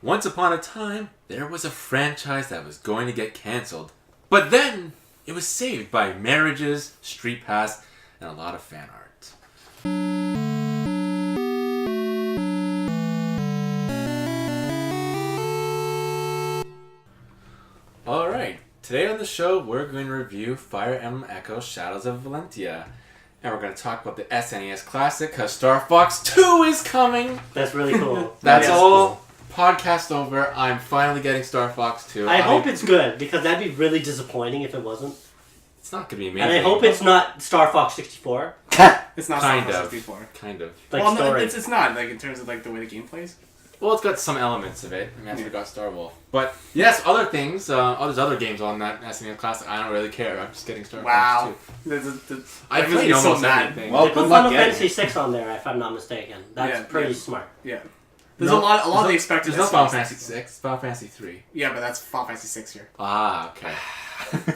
Once upon a time, there was a franchise that was going to get cancelled. But then, it was saved by marriages, Street Pass, and a lot of fan art. Alright, today on the show, we're going to review Fire Emblem Echoes Shadows of Valentia. And we're going to talk about the SNES Classic, because Star Fox 2 is coming! That's really cool. That's all. Cool. Podcast over. I'm finally getting Star Fox 2. I hope it's good, because that'd be really disappointing if it wasn't. It's not going to be amazing. And I hope it's not Star Fox 64. It's not kind Star Fox of. 64. Kind of. Like well, story. no, it's not, like, in terms of, like, the way the game plays. Well, it's got some elements of it. I mean, I forgot Star Wolf. But, yes, other things. There's other games on that SNES Classic. I don't really care. I'm just getting Star Fox 2. I played almost anything. Well, they put Final Fantasy 6 on there, if I'm not mistaken. That's pretty smart. Yeah. There's a lot of the expected. There's no Final Fantasy 6. Final Fantasy 3. Yeah, but that's Final Fantasy 6 here. Ah, okay.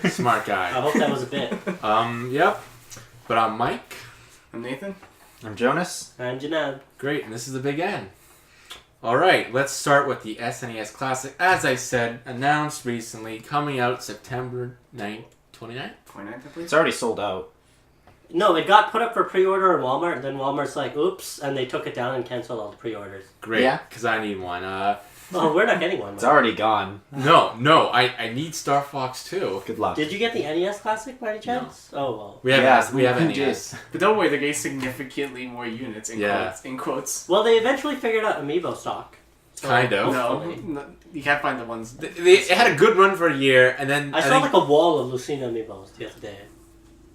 Smart guy. I hope that was a bit. Yep. But I'm Mike. I'm Nathan. I'm Jonas. I'm Junaid. Great, and this is the Big N. Alright, let's start with the SNES Classic. As I said, announced recently, coming out September 9th, 29th? 29th, I believe. It's already sold out. No, it got put up for pre-order in Walmart, and then Walmart's like, oops, and they took it down and canceled all the pre-orders. Great, Yeah. because I need one. Oh, we're not getting one. It's already gone. No, I need Star Fox 2. Good luck. Did you get the NES Classic by any chance? No. Oh, well. We have NES. But don't worry, they're getting significantly more units in quotes. Well, they eventually figured out amiibo stock. So Kind of. No, you can't find the ones. They had a good run for a year, and then I saw like a wall of Lucina amiibos the other day.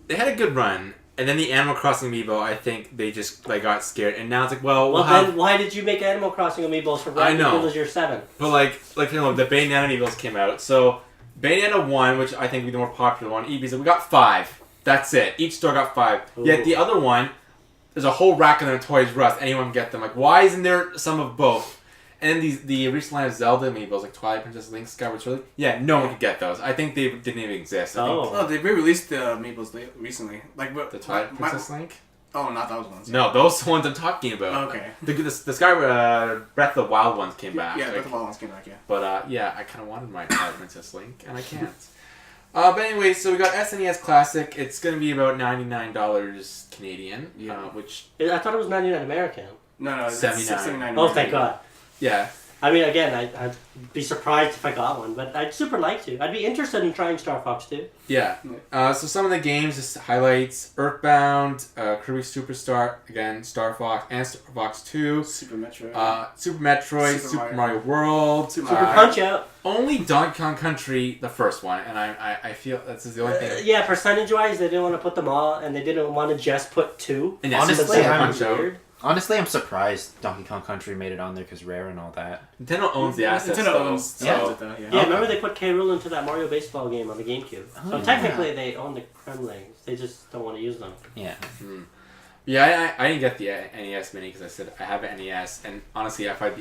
They had a good run, and then the Animal Crossing amiibo, I think they just like got scared, and now it's like, well, then why did you make Animal Crossing amiibos for I know. Because you're 7? But like the Bayonetta amiibos came out, so Bayonetta 1, which I think would be the more popular one, EB said we got 5. That's it. Each store got 5. Ooh. Yet the other one, there's a whole rack of them in Toys R Us. Anyone can get them. Like, why isn't there some of both? And then the recent line of Zelda amiibos, like Twilight Princess, Link, Skyward Sword, no one could get those. I think they didn't even exist. Oh, they re-released the amiibos recently. Like The Twilight Princess Link? Oh, not those ones. No, those ones I'm talking about. Okay. The Skyward Breath of the Wild ones came back. Yeah, Breath of the Wild ones came back, yeah. But I kind of wanted my Twilight Princess Link, and I can't. But anyway, so we got SNES Classic. It's going to be about $99 Canadian, which... I thought it was 99 American. No, it's $79. $6.79. Oh, thank God. Yeah. I mean, again, I'd be surprised if I got one, but I'd super like to. I'd be interested in trying Star Fox 2. Yeah. So some of the games, just highlights, Earthbound, Kirby Superstar, again, Star Fox, and Star Fox 2. Super Metroid. Super Metroid, Super Mario World. Super Punch-Out! Only Donkey Kong Country, the first one, and I feel that's the only thing. Yeah, percentage-wise, they didn't want to put them all, and they didn't want to just put 2. And Honestly, Punch-Out. Honestly, I'm surprised Donkey Kong Country made it on there because Rare and all that. Nintendo owns the assets. Nintendo owns it though. Yeah, remember they put K. Rool into that Mario baseball game on the GameCube. So technically they own the Kremlings. They just don't want to use them. Yeah. Mm. Yeah, I didn't get the NES Mini because I said I have an NES, and honestly, I find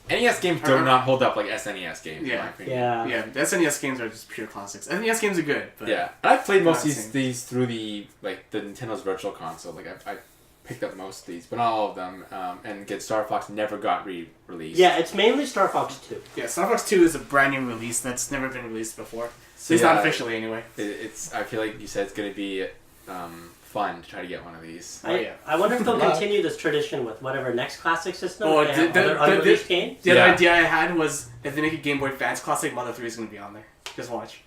the NES games do not hold up like SNES games, in my opinion. Yeah, the SNES games are just pure classics. SNES games are good, but... Yeah, I've played most of these through the Nintendo's Virtual Console. Like, I picked up most of these, but not all of them. And Star Fox never got re-released. Yeah, it's mainly Star Fox 2. Yeah, Star Fox 2 is a brand new release that's never been released before. So it's not officially, anyway. I feel like you said it's going to be fun to try to get one of these. I wonder if they'll continue this tradition with whatever next classic system. Oh, they have other unreleased games. The other idea I had was if they make a Game Boy Advance Classic, Mother 3 is going to be on there. Just watch.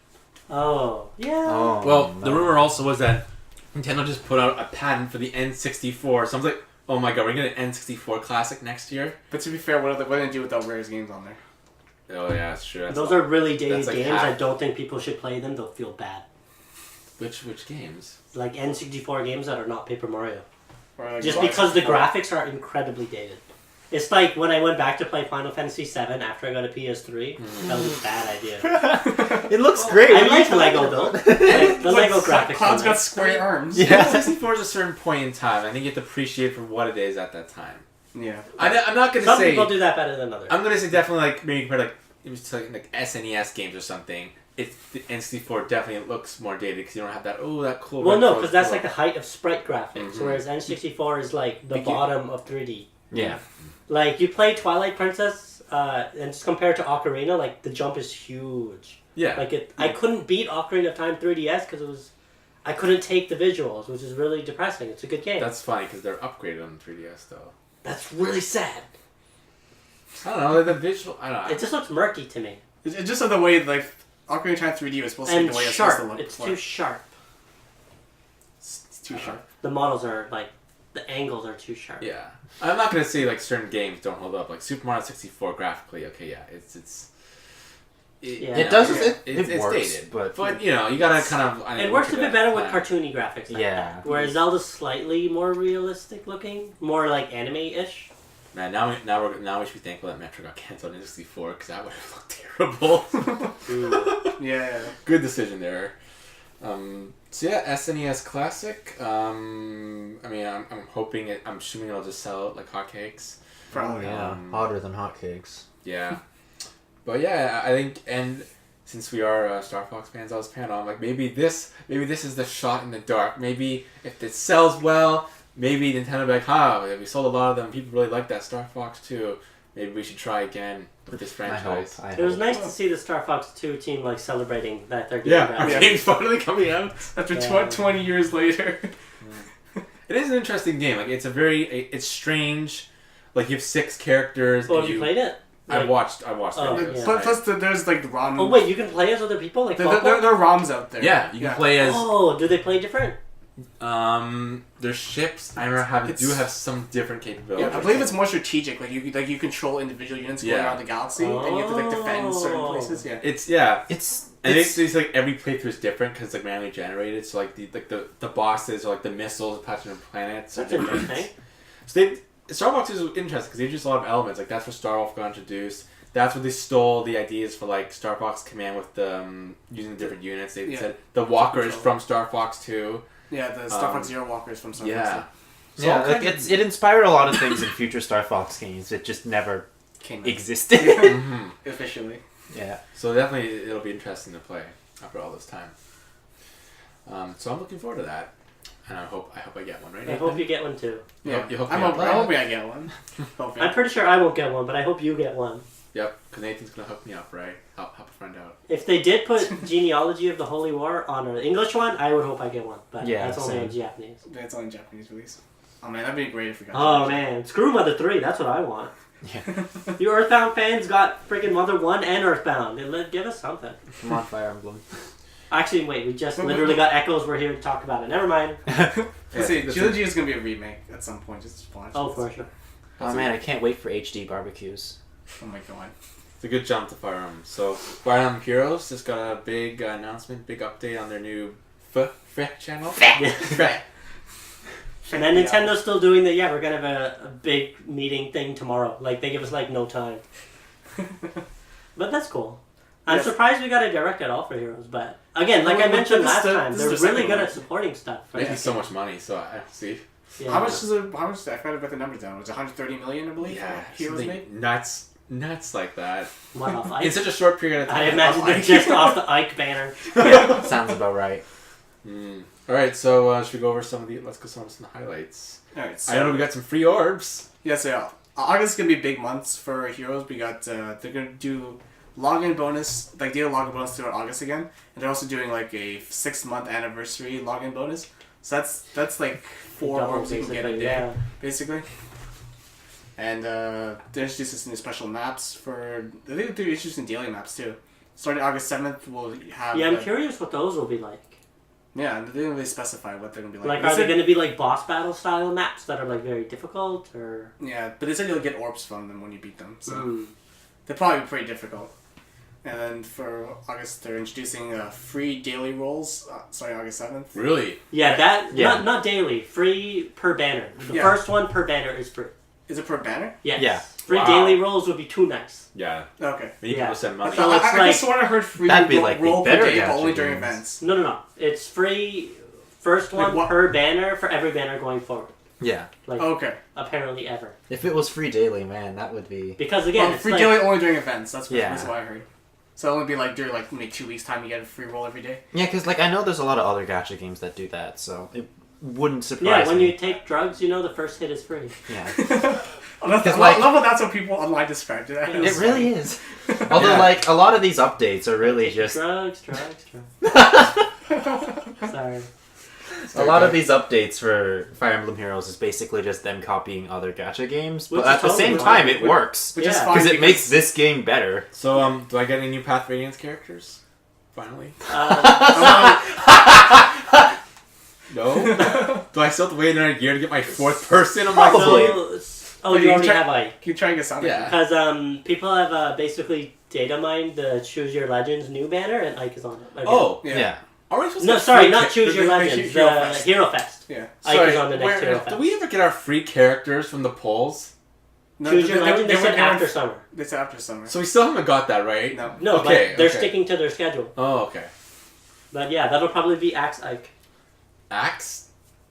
Oh, yeah. Oh, well, the rumor also was that Nintendo just put out a patent for the N64. So I was like, oh my god, we're going to get an N64 Classic next year? But to be fair, what are they going to do without Rare's games on there? Oh yeah, that's true. Those are really dated like games. half. I don't think people should play them. They'll feel bad. Which games? Like N64 games that are not Paper Mario. Or like Just because the graphics are incredibly dated. It's like when I went back to play Final Fantasy VII after I got a PS3. That was a bad idea. It looks great. I like Lego though. The Lego graphics. Cloud's got square arms. Yeah. 64 is a certain point in time. I think you have to appreciate for what it is at that time. Yeah. I'm not going to Some say... people do that better than others. I'm going to say definitely like maybe compared like SNES games or something. The N64 definitely looks more dated because you don't have that cool... Well, no, because that's like the height of sprite graphics, whereas N64 is like the bottom of 3D. Yeah. Like, you play Twilight Princess and just compared to Ocarina, like the jump is huge. Yeah. Like I couldn't beat Ocarina of Time 3DS because I couldn't take the visuals, which is really depressing. It's a good game. That's funny because they're upgraded on the 3DS though. That's really sad. I don't know, the visual. I don't know. It just looks murky to me. It's just the way like Ocarina of Time 3D was supposed to be And the way it's sharp. supposed to look. It's too sharp. It's too sharp. The models are like the angles are too sharp. Yeah, I'm not gonna say like certain games don't hold up. Like Super Mario 64 graphically, okay, yeah, Yeah. It does. It's It works, dated, but you know, you gotta kind of. It works a bit better with cartoony graphics like Yeah. that. Whereas Zelda's slightly more realistic looking, more like anime-ish. Man, now we should be thankful that Metro got canceled in 64 because that would have looked terrible. Yeah. Good decision there. So yeah, SNES Classic. I mean, I'm hoping I'm assuming it'll just sell out like hotcakes. Probably. yeah, hotter than hotcakes. Yeah, but yeah, I think, and since we are Star Fox fans, I was planning on like maybe this is the shot in the dark. Maybe if it sells well, maybe Nintendo will be like, we sold a lot of them. People really like that Star Fox 2. Maybe we should try again with this franchise. I It was hope. nice to see the Star Fox 2 team like celebrating that they're getting back. Yeah. game's finally coming out. After Yeah. 20 years later. It is an interesting game. Like it's strange. Like you have 6 characters. Oh, and have you played it? I Like- watched Oh, videos. yeah. Plus, there's like ROM. Oh wait, you can play as other people like there Falco? are ROMs out there. Yeah, you can play as Oh, do they play different? there's ships. I remember do have some different capabilities. Yeah, I believe it's more strategic. Like you control individual units going Yeah. around the galaxy, and you have to like defend certain Oh. places. Yeah. It's And It's it's like every playthrough is different because it's like manually generated. So like the bosses or like the missiles attached to the planets. That's are different. interesting. So Star Fox is interesting because they introduced a lot of elements. Like that's where Star Wolf got introduced. That's where they stole the ideas for like Star Fox Command with the using the different units. They said the Walker is from Star Fox 2. Yeah, the Star Fox Zero Walkers from Star Fox. Yeah. So yeah, all like kinds it inspired a lot of things in future Star Fox games. It just never Came out existed. Mhm. officially. yeah. So definitely it'll be interesting to play after all this time. So I'm looking forward to that, and I hope I get one. Right? I hope you get one too. Yeah, You hope I'm you hoping, get I'm one. hoping I get one. Hoping. I'm pretty sure I won't get one, but I hope you get one. Yep, because Nathan's gonna hook me up, right? I'll have to find out. If they did put Genealogy of the Holy War on an English one, I would hope I get one. But Yeah, that's only same. in Japanese. It's only Japanese release. Oh man, that'd be great if we got. Oh man, screw Mother 3, that's what I want. Yeah. You Earthbound fans got friggin' Mother 1 and Earthbound. Give us something. Come on, Fire Emblem. Actually, wait, we just literally got Echoes. We're here to talk about it. Never mind. Let's see, this Trilogy is gonna be a remake at some point. Just watch. Oh, it. for sure. Oh man, I can't wait for HD barbecues. Oh my god. It's a good jump to Fire Emblem. So Fire Emblem Heroes just got a big announcement, big update on their new channel. And then Nintendo's still doing the, we're gonna have a big meeting thing tomorrow. Like, they give us, like, no time. But that's cool. I'm Yes. surprised we got a direct at all for Heroes, but again, like I mentioned last time, this they're is the really second good one. at supporting stuff. for Making that so game. much money, so I see. Yeah. How much is it? How much? I forgot about the numbers down. It was 130 million, I believe. Yeah, Heroes something made. nuts like that. What off In Ike? such a short period of time. I imagine they're just off the Ike banner. Sounds about right. All right, so should we go over some of the? Let's go over some of the highlights. All right. I know we got some free orbs. Yes, yeah. August is gonna be big months for Heroes. We got they're gonna do login bonus, like they did a login bonus throughout August again, and they're also doing like a 6-month anniversary login bonus. So that's like 4 Double, orbs you can get a basically, day, basically. And they're introducing some new special maps for. I think they're introducing daily maps too. Starting August 7th, we'll have. Yeah, I'm curious what those will be like. Yeah, they didn't really specify what they're gonna be like. Like, They are they said- going to be like boss battle style maps that are like very difficult, or? Yeah, but they said you'll get orbs from them when you beat them, so Mm. they'll probably be pretty difficult. And then for August, they're introducing free daily rolls starting August 7th. Really? Yeah, that Yeah. not daily, free per banner. The Yeah. first one per banner is free. Is it per banner? Yes. Yeah. Free Wow. daily rolls would be too nice. Yeah. Okay. Many Yeah. people send money. So it's I like- just sort of heard free That'd be like the roll per better day, but gacha only during games. events. No. It's free first Like one what- per banner for every banner going forward. Yeah. Like, Okay. apparently ever. If it was free daily, man, that would be. Because again, Well, it's free like, daily only during events. That's Yeah. what I heard. So it'll only be like during like maybe 2 weeks time you get a free roll every day. Yeah, because like I know there's a lot of other gacha games that do that, so it wouldn't surprise yeah, when me. you take drugs, the first hit is free. Yeah. I love how that's what people online described it. Yeah. It really is. Although, like, a lot of these updates are really just... Drugs. Sorry. A lot of these updates for Fire Emblem Heroes is basically just them copying other gacha games, but at the same time, it works. Which is fine Because it makes this game better. So, do I get any new Path Radiance characters? Finally? No? Do I still have to wait another year to get my 4th person? I'm Probably. You already have Ike. Can you try and get Sonic? Yeah. Because people have basically data mined the Choose Your Legends new banner, and Ike is on it. Again. Oh, Yeah. Are we supposed No, to sorry, free not Choose Your Legends. Hero Fest. Yeah. Ike is on the next Hero Fest. Do we ever get our free characters from the polls? No, Choose Your Legend, they said after summer. They said after summer. So we still haven't got that, right? No. No, Okay, but they're okay. sticking to their schedule. Oh, okay. But yeah, that'll probably be Axe Ike. Axe?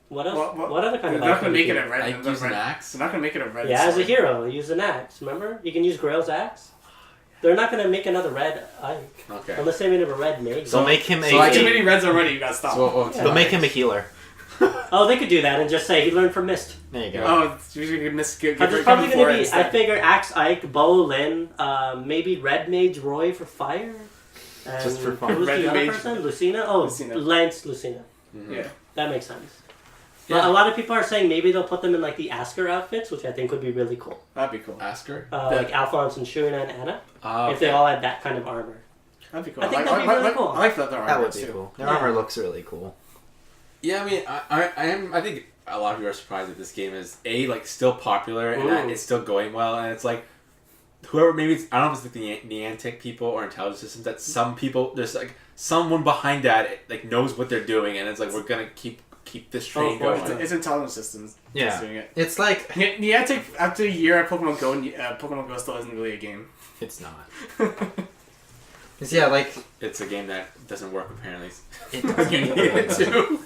What else? What other kind They're of not Ike? going to make it would a red. Ike use an axe? They're not going to make it a red. Yeah, as a sword. hero, use an axe. Remember? You can use Grail's axe. They're not going to make another red Ike. Okay. Unless they made a red mage. So make him So I Too can- many reds already. You got to stop. They'll make him a healer. Oh, they could do that and just say he learned from Mist. There you go. Oh, it's usually going to miss. But there's probably going to be, I figure, Axe Ike, Bo Lin, maybe Red Mage Roy for fire. And Just for fun. Who's Red the other Mage- person? Lucina? Oh, Lucina. Lance Lucina. Yeah. That makes sense. Yeah. But a lot of people are saying maybe they'll put them in like the Asker outfits, which I think would be really cool. That'd be cool. Ask her? Like Alphonse and Shuna and Anna. Okay. If they all had that kind of armor. That'd be cool. I think that'd be really cool. I like that. That would be cool. Their armor looks really cool. Yeah, I mean, I think a lot of people are surprised that this game is like still popular and that it's still going well, and it's like whoever maybe I don't know if it's like the Niantic people or intelligence systems that some people there's like someone behind that like knows what they're doing, and it's like we're gonna keep this train going. It's intelligence systems. Yeah. Doing it. It's like... Niantic after a year at Pokemon Go, Pokemon Go still isn't really a game. It's not. Yeah, like... It's a game that doesn't work apparently. It doesn't You need really it doesn't. to.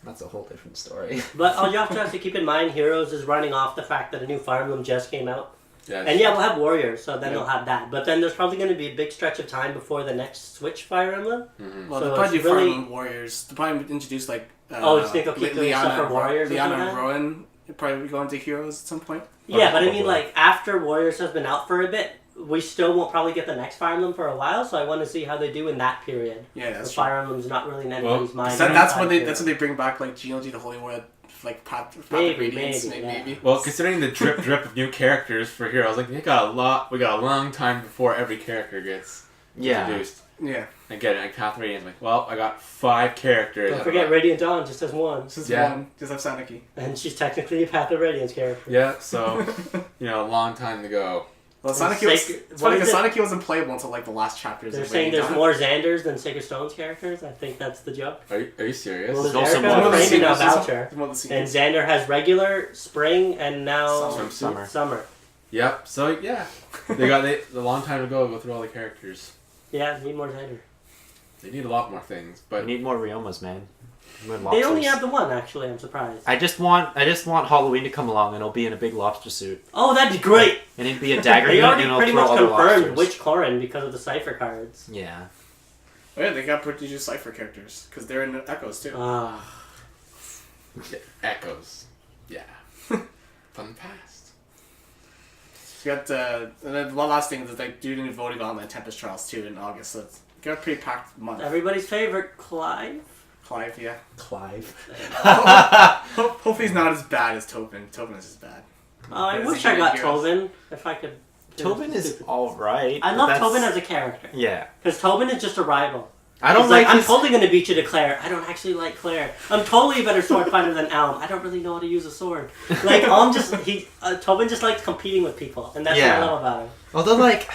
That's a whole different story. But all you have to keep in mind, Heroes is running off the fact that a new Fire Emblem just came out. Yeah. And yeah, we'll have Warriors, so then they'll have that. But then there's probably going to be a big stretch of time before the next Switch Fire Emblem. Well, So they'll probably it's do Fire really- Emblem Warriors. They'll probably introduce like. You think they'll keep doing stuff for Warriors or Liana something? and Rowan will probably go into Heroes at some point. Yeah, but I mean, like, after Warriors has been out for a bit, we still won't probably get the next Fire Emblem for a while, so I want to see how they do in that period. Yeah, The that's true. Fire Emblem's not really in anybody's mind. That's when anytime that's soon. when they bring back like Geology, the Holy War, like Path of Maybe, Radiance, maybe, yeah. maybe. Well, considering the drip of new characters for Heroes, like we got a long time before every character gets introduced. Yeah. I get it. Like Path of Radiance, like, well, I got 5 characters. Don't forget, Radiant Dawn just has one. This is Yeah. one. Just have Saniki. And she's technically a Path of Radiance character. Yeah, so a long time to go. Well, And Saniki was. Sacred- It's what funny is because it? Saniki wasn't playable until like the last chapters. They're of saying Radiant there's Dawn. more Xanders than Sacred Stone's characters. I think that's the joke. Are you serious? Well, there's also Erica, more of the Frame, and now scenes. Voucher. There's more of the And scenes. Xander has regular, spring, and now Summer. summer. Yep. So yeah, they got a long time to go through all the characters. Yeah, need more Xander. They need a lot more things, We but need more Riomas, man. More They only lobsters. have the one, actually. I'm surprised. I just want Halloween to come along and he'll be in a big lobster suit. Oh, that'd be great! And he'd be a dagger They gun already and he'll pretty throw much other confirmed lobsters. which Corrin because of the cipher cards. Yeah. Oh, yeah, they got prodigious cipher characters because they're in the Echoes too. Ah. Echoes. Yeah. From the past. You got and then one last thing is like doing the voting on the Tempest Trials too in August. So it's got a pretty packed month. Everybody's favorite, Clive. Clive, yeah. Clive. Hopefully he's not as bad as Tobin. Tobin is as bad. Oh, I Is wish he I got good heroes? Tobin. If I could. Tobin is alright. I love Tobin as a character. Yeah. Because Tobin is just a rival. I don't He's like, like I'm his... totally going to beat you to Claire. I don't actually like Claire. I'm totally a better sword fighter than Elm. I don't really know how to use a sword. Like, Tobin just likes competing with people. And that's what I Yeah. love about him. Although, like,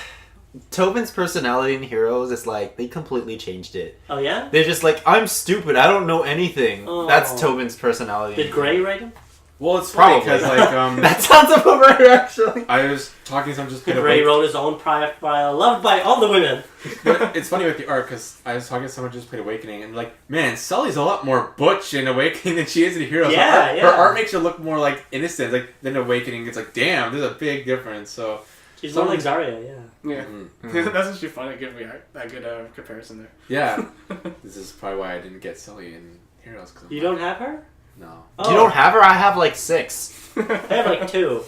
Tobin's personality in Heroes is like, they completely changed it. Oh, yeah? They're just like, I'm stupid, I don't know anything. Oh. That's Tobin's personality. Did Gray write him? Well, it's funny Probably. because like That sounds about right, actually. I was talking to someone just played Gray wrote his own profile, loved by all the women. But it's funny with the art because I was talking to someone who just played Awakening and like, man, Sully's a lot more butch in Awakening than she is in Heroes. Yeah, Her yeah. art makes her look more like innocent. Like then Awakening, it's like, damn, there's a big difference. So She's more like Zarya, yeah. Yeah. Mhm. That's actually funny. A good comparison there. yeah, this is probably why I didn't get Sully in Heroes. 'Cause I'm You like, don't have her? No. Oh. You don't have her? I have like 6. I have like 2.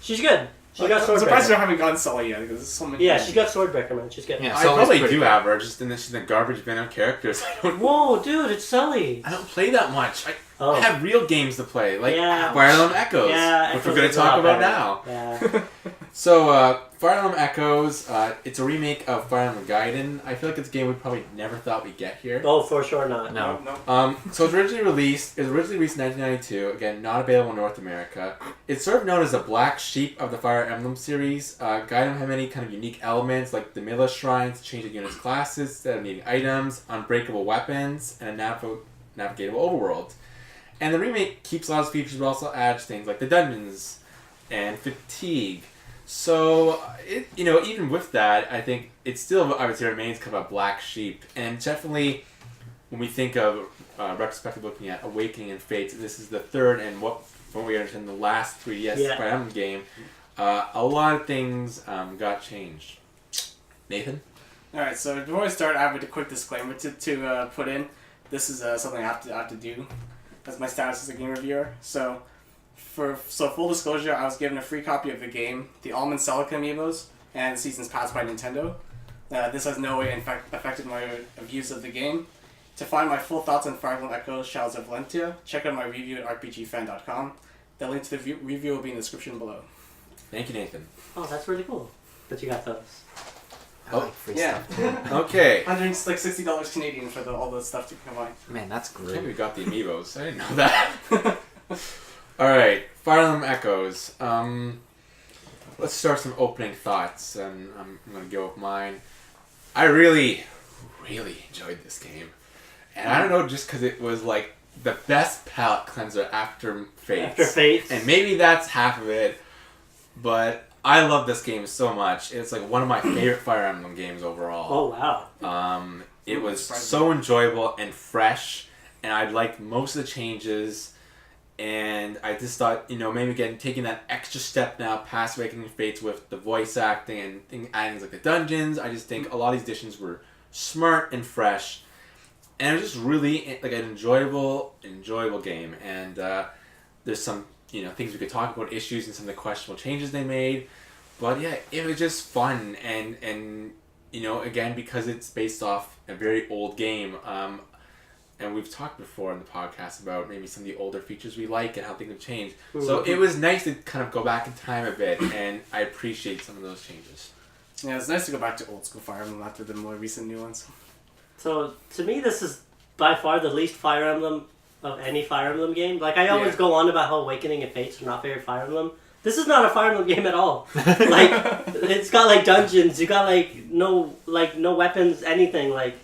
She's good. She got I'm surprised Swordbreaker. you haven't gotten Sully yet because there's so many. Yeah, she's got Swordbreaker, man. She's good. Yeah. I Sully's probably pretty do good. have her, just in she's in the garbage bin of characters. Whoa, dude, it's Sully. I don't play that much. Oh. I have real games to play, like Yeah. Fire Emblem Echoes, Yeah, which we're Echoes going is to a talk lot about better. now. Yeah. So, Fire Emblem Echoes, it's a remake of Fire Emblem Gaiden. I feel like it's a game we probably never thought we'd get here. Oh, for sure not. No. So it was originally released in 1992. Again, not available in North America. It's sort of known as the black sheep of the Fire Emblem series. Gaiden had many kind of unique elements, like the Mila shrines, changing units' classes instead of needing items, unbreakable weapons, and a navigatable overworld. And the remake keeps a lot of features, but also adds things like the dungeons and fatigue. So, even with that, I think it still, I would say, remains kind of a black sheep. And definitely, when we think of retrospectively looking at Awakening and Fates, this is the third and what we understand the last 3DS Fire Emblem game. A lot of things got changed. Nathan? Alright, so before I start, I have a quick disclaimer to put in. This is something I have to do. That's my status as a game reviewer. So full disclosure, I was given a free copy of the game, the Almond Celica amiibos, and Seasons Pass by Nintendo. This has no way affected my views of the game. To find my full thoughts on Fire Emblem Echoes Shadows of Valentia, check out my review at rpgfan.com. The link to the review will be in the description below. Thank you, Nathan. Oh, that's really cool that you got those. I like free stuff too. Okay. $60 Canadian for all the stuff to combine. Man, that's I think great. we got the amiibos. I didn't know that. Alright, Fire Emblem Echoes. Let's start some opening thoughts, and I'm going to go with mine. I really, really enjoyed this game. And I don't know, just because it was like the best palate cleanser after Fates. After Fates. And maybe that's half of it, but I love this game so much. It's like one of my favorite Fire Emblem games overall. Oh, wow. It was so enjoyable and fresh, and I liked most of the changes. And I just thought, maybe taking that extra step now past Awakening Fates with the voice acting and adding things like the dungeons. I just think a lot of these additions were smart and fresh, and it was just really like an enjoyable game. And there's some things we could talk about, issues and some of the questionable changes they made, but yeah, it was just fun. And again, because it's based off a very old game. And we've talked before in the podcast about maybe some of the older features we like and how things have changed. So it was nice to kind of go back in time a bit, and I appreciate some of those changes. Yeah, it's nice to go back to old school Fire Emblem after the more recent new ones. So, to me, this is by far the least Fire Emblem of any Fire Emblem game. Like, I always go on about how Awakening and Fates are not favorite Fire Emblem. This is not a Fire Emblem game at all. Like, it's got, like, dungeons. You got, no weapons, anything. Like,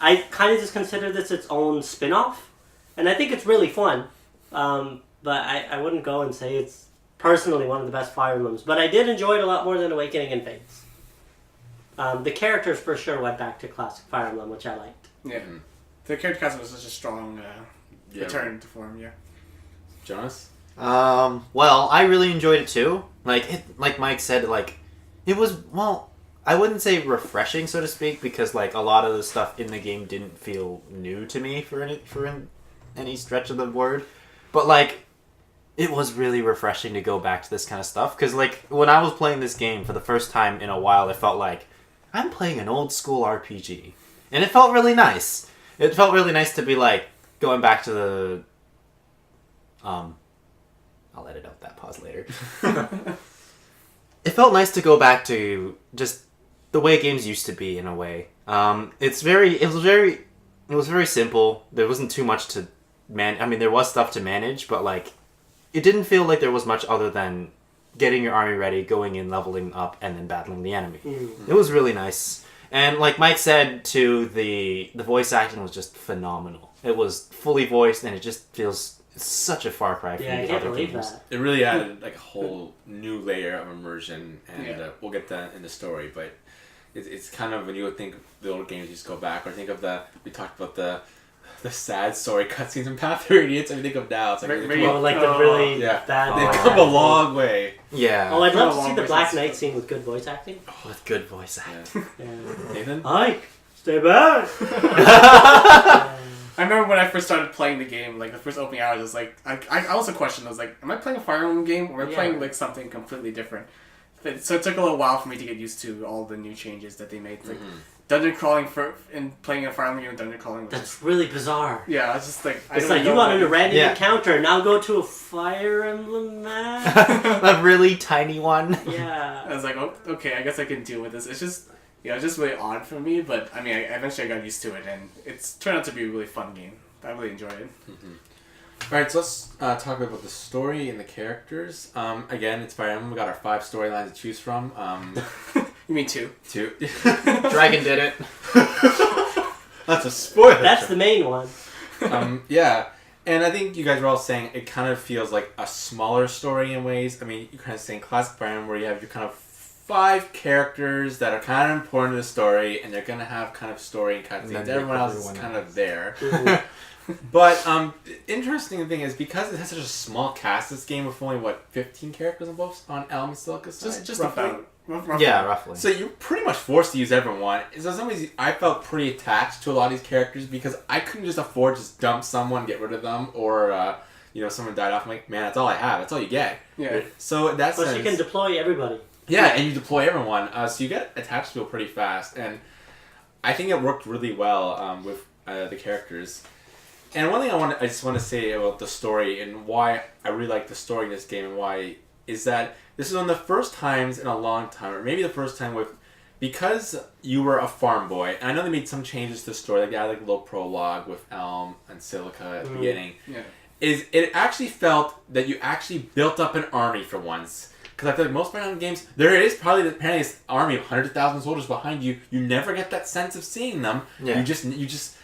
I kind of just consider this its own spin-off, and I think it's really fun. But I wouldn't go and say it's personally one of the best Fire Emblems. But I did enjoy it a lot more than Awakening and Fates. The characters for sure went back to classic Fire Emblem, which I liked. Yeah. Mm-hmm. The character cast was such a strong return to form, Jonas? Well, I really enjoyed it too. Like Mike said, it was, I wouldn't say refreshing, so to speak, because a lot of the stuff in the game didn't feel new to me for any stretch of the word. But it was really refreshing to go back to this kind of stuff, because when I was playing this game for the first time in a while, it felt like I'm playing an old school RPG, and it felt really nice. It felt really nice to be going back to the I'll edit out that pause later. It felt nice to go back to just the way games used to be in a way. It was very simple. There wasn't too much to there was stuff to manage, but it didn't feel like there was much other than getting your army ready, going in, leveling up, and then battling the enemy. It was really nice. And like Mike said too, the voice acting was just phenomenal. It was fully voiced, and it just feels such a far cry from the other games. That. It really added a whole new layer of immersion, and we'll get that in the story, but it's kind of when you would think the old games just go back, or think of we talked about the sad story cutscenes in Path 30. It's everything of now. It's the really bad. They've come a long way. Yeah. Oh, I'd love to see the Black Knight scene with good voice acting. With good voice acting. Yeah. Nathan? Ike, stay back. I remember when I first started playing the game, like the first opening hours, I was like, I also questioned, I was like, am I playing a Fire Emblem game or am I playing like something completely different? So it took a little while for me to get used to all the new changes that they made. Like dungeon crawling and playing a Fire Emblem game, dungeon crawling. That's really bizarre. Yeah, I was just like, it's like you wanted a random encounter, now go to a Fire Emblem map. A really tiny one. Yeah. I was like, oh, okay, I guess I can deal with this. It's just, it's just really odd for me, but I mean, eventually I got used to it, and it's turned out to be a really fun game. I really enjoy it. Alright, so let's talk about the story and the characters. Again, it's Fire Emblem. We got our 5 storylines to choose from. You mean 2? 2. Dragon did it. That's a spoiler. That's the main one. Yeah. And I think you guys were all saying it kind of feels like a smaller story in ways. I mean, you're kind of saying classic Fire Emblem where you have your kind of 5 characters that are kind of important to the story, and they're going to have kind of story and cutscenes. Everyone else is kind of there. But interesting thing is, because it has such a small cast, this game with only, 15 characters on both on Elm and Silica's side? Just roughly. Yeah, roughly. So you're pretty much forced to use everyone. So in some ways, I felt pretty attached to a lot of these characters because I couldn't just afford to just dump someone, get rid of them, or someone died off. I'm like, man, that's all I have. That's all you get. Yeah. So that's plus you can deploy everybody. Yeah, and you deploy everyone, so you get attached to it pretty fast. And I think it worked really well with the characters. And one thing I just want to say about the story and why I really like the story in this game and why is that this is one of the first times in a long time, or maybe the first time because you were a farm boy, and I know they made some changes to the story, like they had like a little prologue with Elm and Silica at the beginning, is it actually felt that you actually built up an army for once. Because I feel like most Fire Emblem games, there is probably apparently this army of 100,000 soldiers behind you. You never get that sense of seeing them. Yeah. You just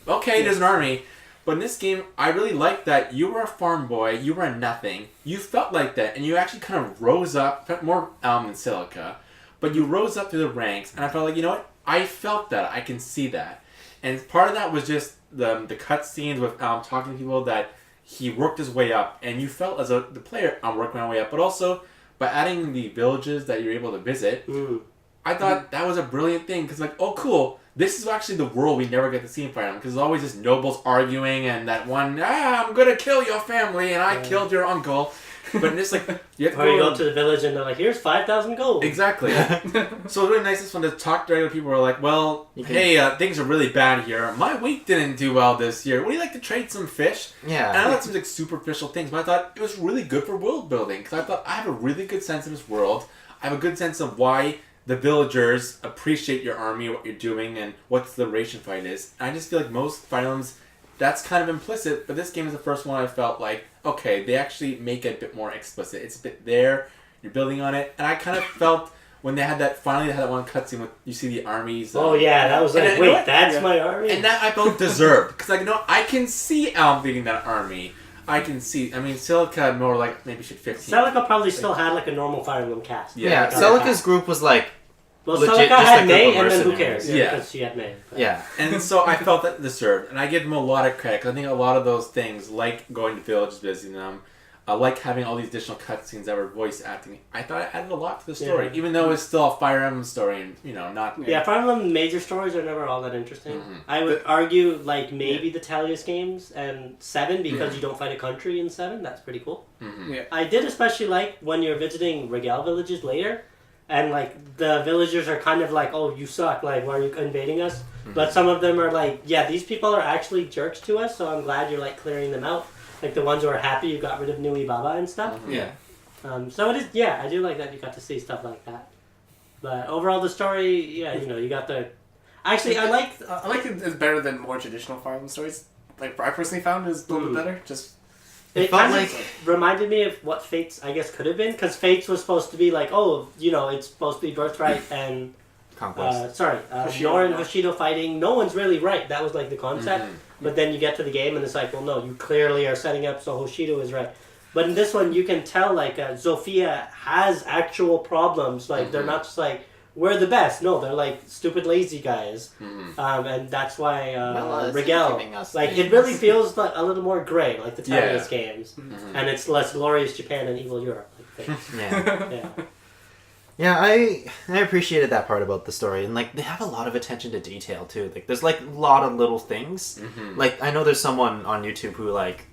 okay, there's an army. But in this game, I really liked that you were a farm boy, you were a nothing. You felt like that, and you actually kind of rose up, felt more Elm and Silica, but you rose up through the ranks, and I felt like, you know what? I felt that. I can see that. And part of that was just the cutscenes with Elm talking to people that he worked his way up, and you felt as the player, I'm working my way up, but also by adding the villages that you're able to visit, I thought that was a brilliant thing, because like, oh cool, this is actually the world we never get to see in Fire Emblem, because there's always just nobles arguing, and that one, I'm gonna kill your family, and I killed your uncle. But it's like, you have to go to the village and they're like, here's 5,000 gold. Exactly. So it's really nice this one to talk to regular people who are like, well, hey, things are really bad here. My week didn't do well this year. Would you like to trade some fish? Yeah. And I know that seems like superficial things, but I thought it was really good for world building, because I thought I have a really good sense of this world. I have a good sense of why the villagers appreciate your army, what you're doing, and what the ration fight is. And I just feel like most Fire Emblems, that's kind of implicit, but this game is the first one I felt like, okay, they actually make it a bit more explicit. It's a bit there, you're building on it, and I kind of felt when they had that one cutscene with, you see the armies. Oh yeah, that was like, wait, that's my army? And that I felt deserved, because I can see Elm leading that army. I can see, Silica more like, maybe should 15. Silica probably still had like a normal Fire Emblem cast. Yeah, Silica's group was like, well, Silica had May, and then who cares? Yeah. Because she had May. But. Yeah. And so I felt that deserved. And I give them a lot of credit, because I think a lot of those things, like going to villages, visiting them, like having all these additional cutscenes that were voice acting, I thought it added a lot to the story. Even though it's still a Fire Emblem story and, not... Yeah, Fire Emblem major stories are never all that interesting. I would argue, like, maybe the Talius games and 7, because you don't fight a country in 7. That's pretty cool. Yeah. I did especially like when you're visiting Regal villages later, and, like, the villagers are kind of like, oh, you suck, like, why are you invading us? But some of them are like, yeah, these people are actually jerks to us, so I'm glad you're, like, clearing them out. Like, the ones who are happy you got rid of Nui Baba and stuff. Yeah. So it is, yeah, I do like that you got to see stuff like that. But overall, the story, yeah, you got the... Actually, I like it. It's better than more traditional Fire Emblem stories. Like, I personally found is a little bit better, just... It kind of reminded me of what Fates, I guess, could have been, because Fates was supposed to be like, oh, it's supposed to be Birthright and... Conquest. Nor and Hoshido fighting. No one's really right. That was like the concept. But then you get to the game and it's like, well, no, you clearly are setting up so Hoshido is right. But in this one, you can tell, like, Zofia has actual problems. Like, they're not just like, we're the best. No, they're like stupid, lazy guys. And that's why Rigel, like, it really feels like a little more gray, like the Talius games. And it's less glorious Japan and evil Europe. Like, yeah. Yeah, I appreciated that part about the story, and like they have a lot of attention to detail too. Like there's like a lot of little things. Mm-hmm. Like I know there's someone on YouTube who like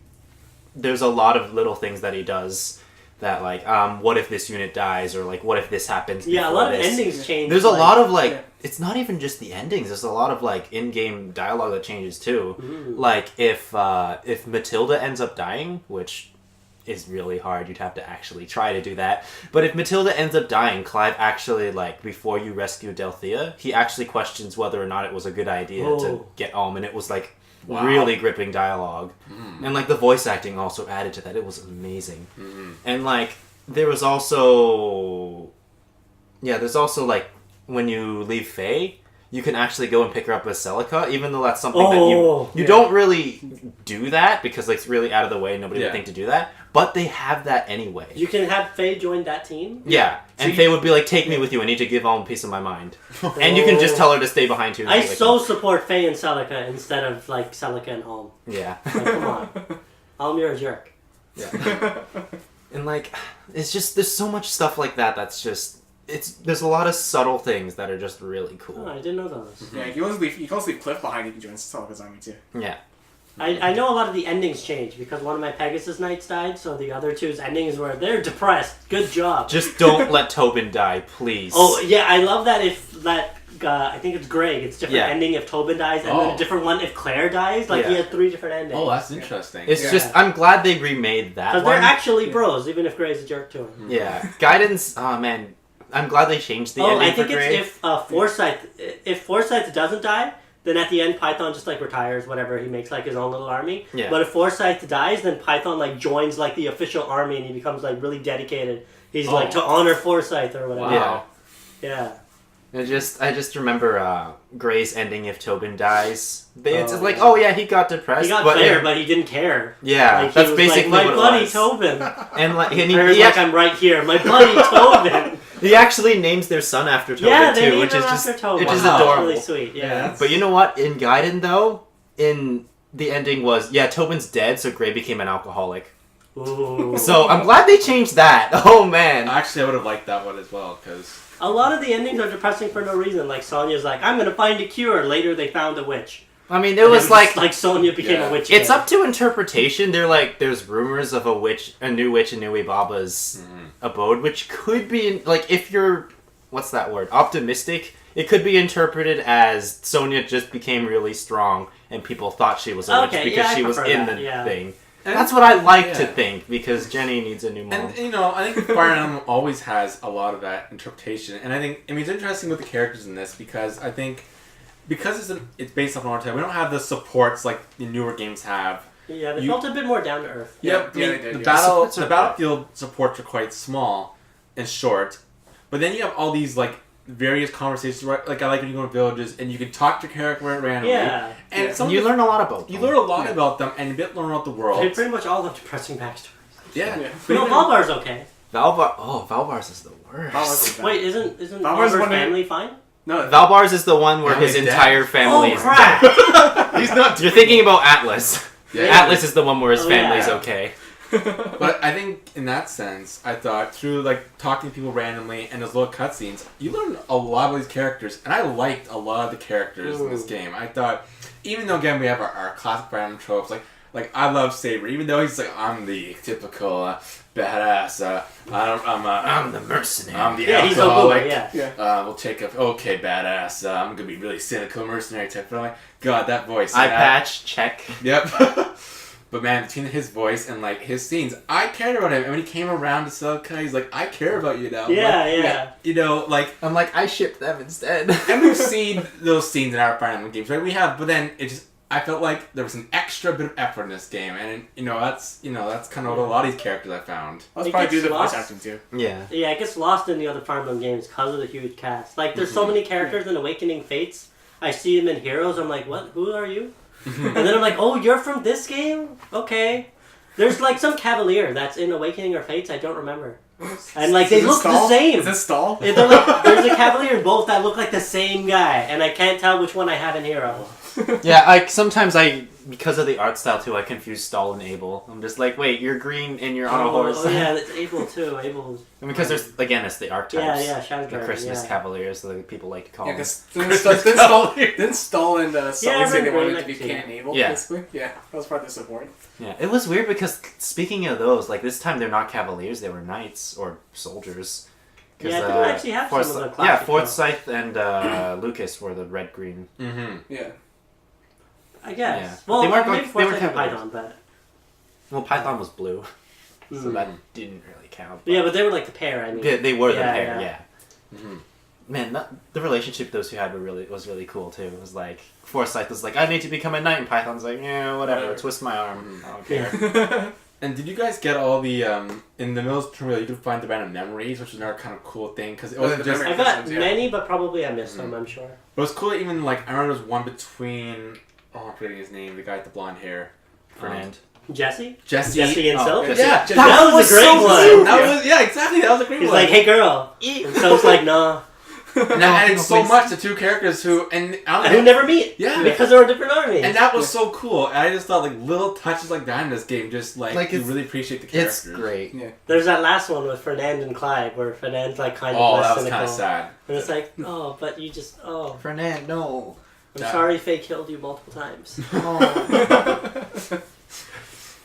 there's a lot of little things that he does that like what if this unit dies, or like what if this happens. Yeah, a before lot of this. endings change. There's a lot of like yeah. it's not even just the endings. There's a lot of like in-game dialogue that changes too. Ooh. Like if Matilda ends up dying, which is really hard. You'd have to actually try to do that. But if Matilda ends up dying, Clive actually, like, before you rescue Delthea, he actually questions whether or not it was a good idea to get Ulm, and it was, like, really gripping dialogue. And, like, the voice acting also added to that. It was amazing. And, like, there was also... Yeah, there's also, like, when you leave Faye, you can actually go and pick her up as Celica, even though that's something that you don't really do that, because, like, it's really out of the way, nobody would think to do that. But they have that anyway. You can have Faye join that team? Yeah. And Faye would be like, take me with you, I need to give Ulm a piece of my mind. And you can just tell her to stay behind you. I so support Faye and Celica instead of, like, Celica and Ulm. Yeah. Like, come on. Ulm, you're a jerk. Yeah. And, like, it's just, there's so much stuff like that that's just... There's a lot of subtle things that are just really cool. Oh, I didn't know those. Yeah, you can also leave Cliff behind. You can join Celica's army too. Yeah. I know a lot of the endings change because one of my Pegasus Knights died, so the other two's endings were they're depressed. Good job. Just don't let Tobin die, please. Oh yeah, I love that. If that I think it's Greg. It's different ending if Tobin dies, and then a different one if Claire dies. Like he had 3 different endings. Oh, that's interesting. It's just I'm glad they remade that. Because they're actually bros, even if Gray's a jerk to him. Yeah. Guidance. Oh man, I'm glad they changed the ending. I think for it's Gray. if Forsyth doesn't die, then at the end Python just like retires, whatever, he makes like his own little army. Yeah. But if Forsyth dies, then Python like joins like the official army and he becomes like really dedicated. He's like to honor Forsyth or whatever. Wow. Yeah. I just remember Gray's ending if Tobin dies. It's just like, oh yeah, he got depressed. He got Claire, but he didn't care. Yeah, like, that's was basically like, what my buddy it was. Tobin. And like, and Claire's he like, I'm right here. My buddy Tobin. He actually names their son after Tobin Yeah, they too, named which him is just after Tobin. which is Wow. adorable. Really sweet. Yeah. But you know what? In Gaiden though, in the ending was Tobin's dead, so Gray became an alcoholic. Ooh. So I'm glad they changed that. Oh man. Actually, I would have liked that one as well, because... A lot of the endings are depressing for no reason. Like Sonya's like, I'm gonna find a cure. Later they found a witch. I mean, it was like Sonya became a witch. It's again. up to interpretation. There's rumors of a new witch in Nui Baba's abode, which could be like if you're what's that word? Optimistic. It could be interpreted as Sonya just became really strong and people thought she was a witch because she was in the thing. And that's what I like to think, because Jenny needs a new mom. And, you know, I think Fire Emblem always has a lot of that interpretation. And I think, I mean, it's interesting with the characters in this, because I think, because it's based off Naruto, we don't have the supports like the newer games have. Yeah, they felt a bit more down to earth. Yeah, I mean, the battlefield supports are quite small and short. But then you have all these, like, various conversations, right? Like I like when you go to villages and you can talk to character randomly. Yeah. And you learn a lot about them. You learn a lot about them and you learn about the world. They pretty much all have depressing backstories. Yeah. But no, Valbar's okay. Valbar's is the worst. Wait, isn't Valbar's family fine? No, Valbar's is the one where his entire family is crap. dead. He's not. You're thinking about Atlas. Yeah. Atlas is the one where his family's okay. But I think in that sense, I thought through like talking to people randomly and those little cutscenes, you learn a lot of these characters, and I liked a lot of the characters in this game. I thought, even though again we have our classic random tropes, like I love Saber, even though he's like I'm the typical badass. I'm the mercenary. I'm the alcoholic. We'll take a okay badass. I'm gonna be really cynical mercenary type. But I'm like, God, that voice. Eye patch check. Yep. But man, between his voice and like his scenes, I cared about him. And when he came around to Celica, he's like, I care about you now. Yeah. You know, like I'm like, I shipped them instead. And we've seen those scenes in our Fire Emblem games, right? We have, but then it just I felt like there was an extra bit of effort in this game, and that's kind of what a lot of these characters I found. Let's probably do the voice acting too. Yeah. Yeah, it gets lost in the other Fire Emblem games because of the huge cast. Like, there's so many characters in Awakening Fates. I see them in Heroes. I'm like, what? Who are you? And then I'm like, oh, you're from this game? Okay. There's like some Cavalier that's in Awakening or Fates. I don't remember. And like they look the same. Is this Stall? They're like, there's a Cavalier in both that look like the same guy, and I can't tell which one I have in Hero. Yeah, sometimes I because of the art style too, I confused Stall and Abel. I'm just like, wait, you're green and you're on a horse. Oh yeah, it's Abel too. Abel. And because there's again, it's the archetypes. Yeah, Shadow The Dragon. Christmas yeah. Cavaliers, so that people like to call Yeah, them. because didn't Stall and Sully say they wanted to be Cain and Abel, basically? Yeah, that was part of the support. Yeah, it was weird because speaking of those, like this time they're not Cavaliers, they were Knights or soldiers. Yeah, I think I actually have some of the classic. Forsyth and Lucas were the red-green. Mm-hmm. Yeah. I guess. Yeah. Well, They weren't maybe going- they were Forsyth and Cavaliers. Python, but... Well, Python was blue, so Mm. that didn't really count. Yeah, but they were like the pair, I mean. They were the Yeah, pair, yeah. yeah. Man, the relationship those two had was really cool too. It was like Forsyth was like, "I need to become a knight," and Python's like, "Yeah, whatever. Twist my arm. I don't care." And did you guys get all the in the Mills tutorial? You could find the random memories, which is another kind of cool thing because it wasn't the just. memory- I got Yeah. many, but probably I missed some, I'm sure. It was cool. Even like I remember there was one between. Oh, I'm forgetting his name. The guy with the blonde hair. Fernand. Jesse? Jesse. Jesse and Silk? Jesse. Yeah, That was a great so one. cute. That was exactly. That was a great He's one. like, hey girl. And Silk's like, nah. And that added so much to two characters who and I don't And who know, never meet. Yeah. Because they're a different army. and that was so cool. And I just thought like little touches like that in this game, just like you it's- really appreciate the characters. It's great. Yeah. There's that last one with Fernand and Clyde, where Fernand's like kind of Oh, less that was cynical. kind of sad. And it's like, oh, but you just, oh. Fernand, no. I'm Yeah. sorry Faye killed you multiple times.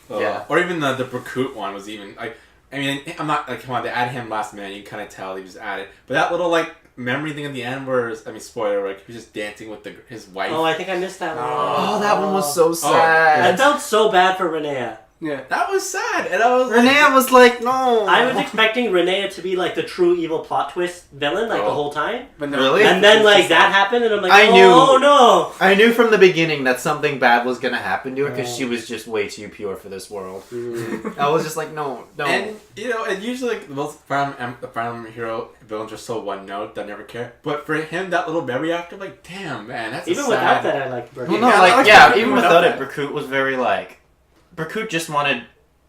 Yeah. Or even the Berkut one was even like. I mean, I'm not like come on. They added him last minute. You can kind of tell he was added. But that little like memory thing at the end, where I mean, spoiler, like he was just dancing with his wife. Oh, I think I missed that one. Oh, that one was so sad. I felt so bad for Renea. Yeah. That was sad, and I was Renee was like, no. I was expecting Renea to be like the true evil plot twist villain, like the whole time. But no. Really? And then like that happened, and I'm like, I oh knew. no. I knew from the beginning that something bad was gonna happen to her because she was just way too pure for this world. I was just like, no. And you know, and usually like most Fire Emblem hero villains are so one note that I never care. But for him, that little memory after, like, damn man, that's Even a without sad... that, I liked Berkut. Well, no, Yeah, I like, like yeah, Berkut even without without it, that. Berkut was very like. Berkut just wanted.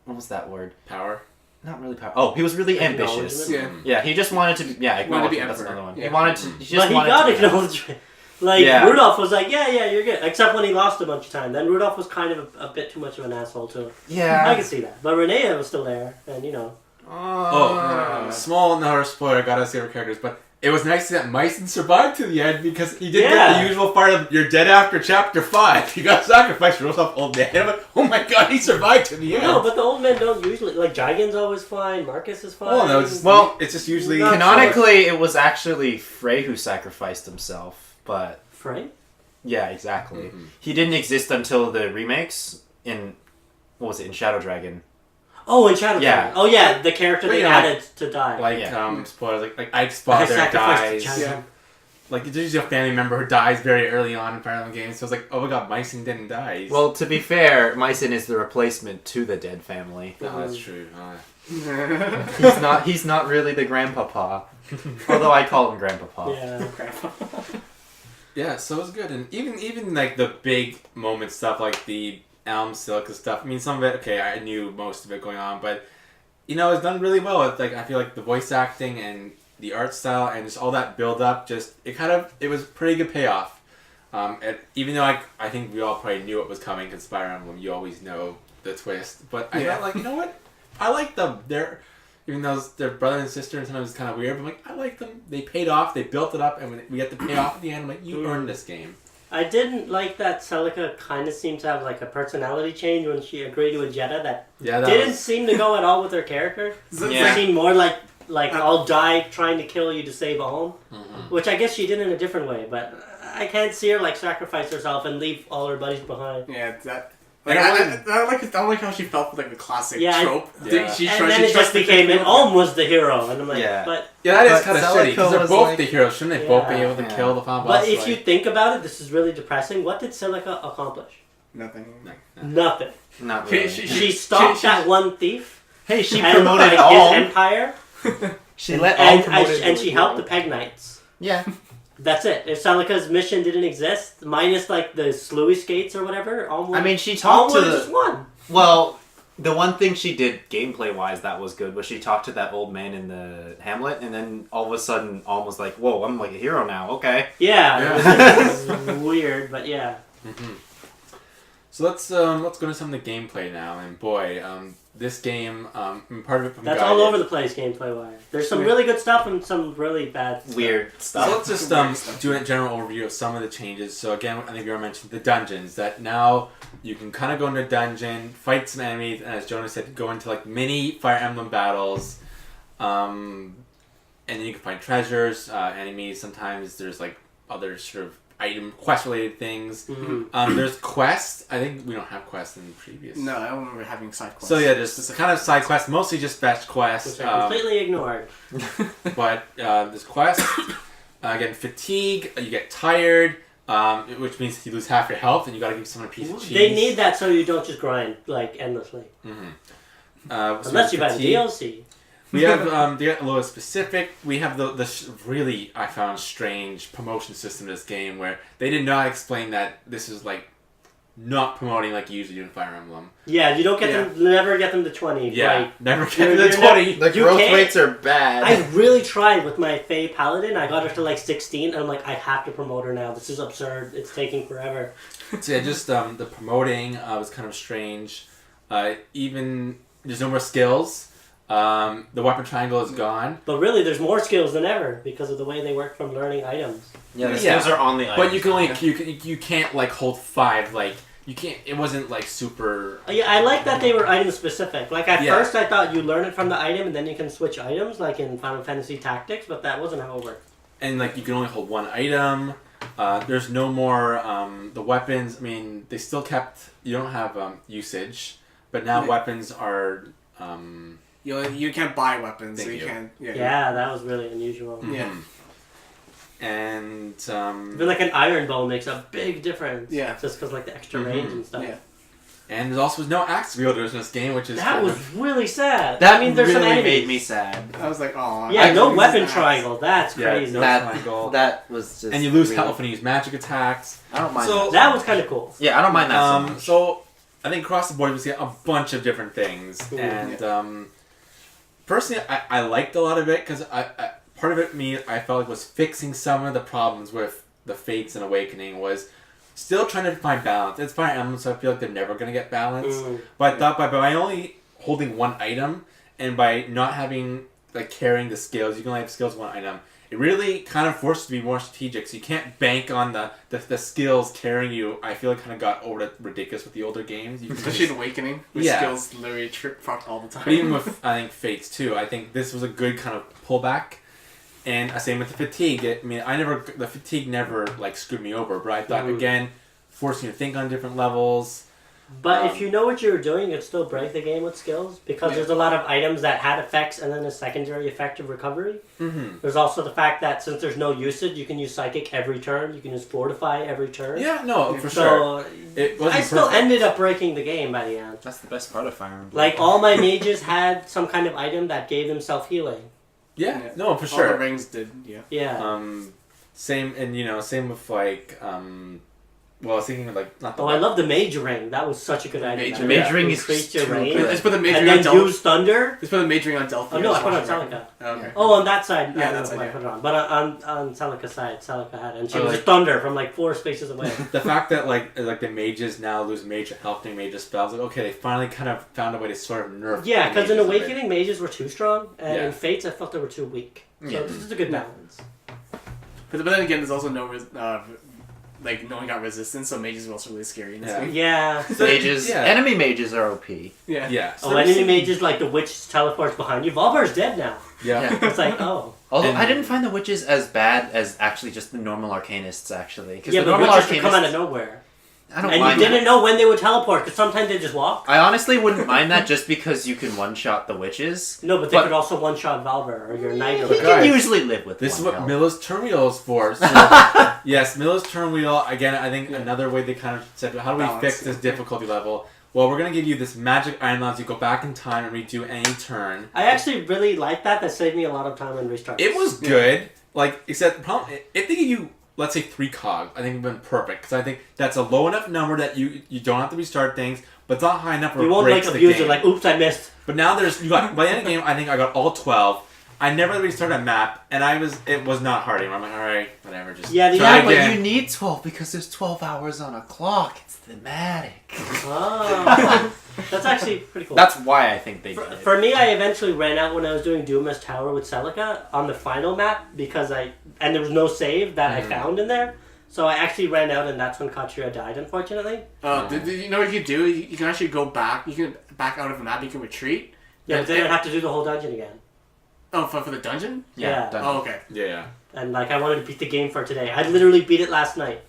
What was that word? power. Not really power. Oh, he was really ambitious. Acknowledgement. Yeah. Yeah, he just wanted to be. Yeah, Wanted to be acknowledgement. That's emperor. another one. Yeah. He wanted to. He just But he wanted got to. acknowledgement. Like, Yeah. Rudolph was like, yeah, you're good. Except when he lost a bunch of time. Then Rudolph was kind of a bit too much of an asshole, too. Yeah. I can see that. But Renea was still there, and you know. Small another spoiler. I gotta say our characters, but it was nice that Mycen survived to the end because he didn't get Yeah. the usual part of "you're dead after chapter 5." He got sacrificed for himself old man. I'm like, oh my god, he survived to the end. No, but the old men don't usually. Like, Jigen's always fine, Marcus is fine. Oh no, it's just, Well, it's just usually not- Canonically, it was actually Frey who sacrificed himself, but Frey? yeah, exactly. Mhm. He didn't exist until the remakes in what was it in Shadow Dragon. Oh, in Shadow Yeah. Dragon. Oh, yeah, the character But, they you know, added to die. like Yeah. spoilers. Like Ike's I father sacrificed dies. to Jigen. Yeah. Like there's usually a family member who dies very early on in Fire Emblem games. So it's like, oh my god, Mycen didn't die. He's- Well, to be fair, Mycen is the replacement to the dead family. no, that's true. He's not really the grandpapa. Although I call him grandpapa. Yeah. Yeah, so it was good, and even like the big moment stuff, like the Elm Silica stuff. I mean, some of it, okay, I knew most of it going on, but you know, it's done really well. It's like I feel like the voice acting and the art style and just all that build up, just it was pretty good payoff. Even though I think we all probably knew it was coming because Fire Emblem, you always know the twist. But I felt like, you know what, I like them. Even though they're brother and sister and sometimes it's kind of weird, but I'm like, I like them. They paid off, they built it up, and when we get the payoff at the end, I'm like, you earned this game. I didn't like that Celica kind of seemed to have like a personality change when she agreed to a Jetta that Yeah, that didn't was, seem to go at all with her character. Yeah. She seemed more like I'll die trying to kill you to save a home. Mhm. Which I guess she did in a different way, but I can't see her like sacrifice herself and leave all her buddies behind. Yeah, that. Like, I don't like how she felt with like the classic Yeah, trope. Yeah. She And tried- then she it just trusted became the an people. Olm was the hero, and I'm like, Yeah. but Yeah, that is But kind of Celica shitty because they're was both like- the heroes. Shouldn't they both be Yeah. able to Yeah. kill the final boss? but if you think about it, this is really depressing. What did Celica accomplish? Nothing. Nothing. Not really. She stopped that one thief. Hey, she and, promoted like, all. his empire, She let all promoted. and she helped the Peg Knights. Yeah. That's it. If Celica's mission didn't exist, minus like the Sluey skates or whatever, Olm would, I mean, she Olm talked to would have just the. won. Well, the one thing she did gameplay wise that was good was she talked to that old man in the Hamlet, and then all of a sudden, Alm was like, "Whoa, I'm like a hero now." Okay. Yeah, Yeah. it was weird, but yeah. Mm-hmm. So let's go to some of the gameplay now, and boy, this game, part of it from That's all over the place gameplay wise. There's some really good stuff and some really bad Weird stuff. So let's just do a general overview of some of the changes. So again, I think you already mentioned the dungeons. That now you can kind of go into a dungeon, fight some enemies, and as Jonas said, go into like mini Fire Emblem battles. And then you can find treasures, enemies. Sometimes there's like other sort of item quest related things. Mm-hmm. There's quests. I think we don't have quests in the previous. No, I don't remember having side quests. So yeah, there's kind of side quests, mostly just fetch quests. Which I completely ignored. But there's quests. Again, fatigue. You get tired, which means you lose half your health, and you got to give someone a piece of cheese. They need that so you don't just grind like endlessly. Unless you buy the DLC. We have they got a little specific. We have the really, I found, strange promotion system in this game where they did not explain that this is like not promoting like you usually do in Fire Emblem. Yeah, you don't get them. Never get them to 20. Yeah, right? never get them to 20. The growth rates are bad. I really tried with my Faye Paladin. I got her to like 16, and I'm like, I have to promote her now. This is absurd. It's taking forever. So yeah, just the promoting was kind of strange. Even there's no more skills. The weapon triangle is gone. But really, there's more skills than ever because of the way they work from learning items. Yeah, the skills are on the items. But you can only you can't like hold 5 like. You can't. It wasn't like super. Yeah, I like that they were item specific. Like at first, I thought you learn it from the item and then you can switch items, like in Final Fantasy Tactics. But that wasn't how it worked. And like you can only hold 1 item. There's no more the weapons. I mean, they still kept. You don't have usage, but now weapons are. You can't buy weapons, Thank so you you. can't. Yeah, that was really unusual. Mm-hmm. Yeah. And Even like an iron bow makes a big difference. Yeah. Just because like the extra range and stuff. Yeah. and there's also no axe wielders in this game, which is That was really sad. That I mean, there's some really enemies. made me sad. I was like, oh. Yeah, no weapon triangle. That's crazy. no That triangle. that was just. And you lose really, health when you use magic attacks. I don't mind. So- That was kind of cool. Yeah, I don't mind that so much. So I think across the board we see a bunch of different things, and personally, I liked a lot of it because I part of it I felt like was fixing some of the problems with the Fates and Awakening was still trying to find balance. It's Fire Emblem, so I feel like they're never gonna get balance. But I thought by only holding 1 item and by not having like carrying the skills, you can only have skills 1 item. It really kind of forced you to be more strategic, so you can't bank on the skills carrying you. I feel like kind of got over ridiculous with the older games. Especially in Awakening, where skills literally trip fuck all the time. But even with, I think, Fates too, I think this was a good kind of pullback. And same with the fatigue. The fatigue never like screwed me over, but I thought, again, forcing you to think on different levels. But if you know what you were doing, you'd still break the game with skills because there's a lot of items that had effects and then a secondary effect of recovery. Mm-hmm. There's also the fact that since there's no usage, you can use Psychic every turn. You can use Fortify every turn. Yeah, no, for So sure. I still ended up breaking the game by the end. That's the best part of Fire Emblem. Like all my mages had some kind of item that gave them self-healing. Yeah, no, for All sure. the rings did, yeah. Yeah. Same, and same with like, well, I was thinking of like not the. Oh, I love the Mage Ring. That was such a good item. Mage The Mage Ring is increased your too range. good. Let's put the Mage And Ring on then Delphi. use Thunder. Let's put the Mage Ring on Delphi. Oh no, I put it on Celica. Okay. Oh, on that side. Yeah, I that side, I yeah. put it on. But on Celica's side, Celica had it. And she Oh, was like- just Thunder from like 4 spaces away. The fact that like the mages now lose major health and major spells, like okay, they finally kind of found a way to sort of nerf. Yeah, the because in mages a bit. Awakening, mages were too strong, and Yeah. in Fates, I felt they were too weak. So Yeah. this is a good balance. But then again, there's also like no one got resistance, so mages were also really scary in this Yeah. game. Yeah. Mages, Yeah. enemy mages are OP. Yeah. Yeah. Oh, enemy mages like the witch teleports behind you. Volvar's dead now. Yeah. It's like, oh. Although And- I didn't find the witches as bad as actually just the normal arcanists, actually. Because Yeah, the but normal witches could come out of arcanists, nowhere. I don't And you mind didn't that. know when they would teleport, because sometimes they just walk. I honestly wouldn't mind that just because you can one-shot the witches. No, but they could also one-shot Valver or your knight or You whatever. Guys, can usually live with This is one what health. Miller's turn wheel is for. So, yes, Miller's turn wheel, again, I think another way they kind of said, how do we Balance. fix this difficulty level? Well, we're going to give you this magic item allows you to go back in time and redo any turn. I actually really liked that. That saved me a lot of time and restarts. It was good, like, except the problem, if they give you, let's say 3 cogs, I think it would have been perfect, because I think that's a low enough number that you don't have to restart things, but it's not high enough where You it won't breaks like the abuse game. it, like, oops, I missed. But now by the end of the game, I think I got all 12. I never really started a map, and it was not hard anymore. I'm like, alright, whatever, just Yeah, try Yeah, but again. you need 12 because there's 12 hours on a clock. It's thematic. Oh, that's actually pretty cool. That's why I think they did it. For me, I eventually ran out when I was doing Dumas Tower with Celica on the final map because and there was no save that I found in there. So I actually ran out, and that's when Katsuya died, unfortunately. Did you know what you can do? You can actually go back. You can back out of the map. You can retreat. Yeah, but then I'd have to do the whole dungeon again. Oh, for the dungeon? Yeah. done. Oh, okay. Yeah. And like I wanted to beat the game for today. I literally beat it last night.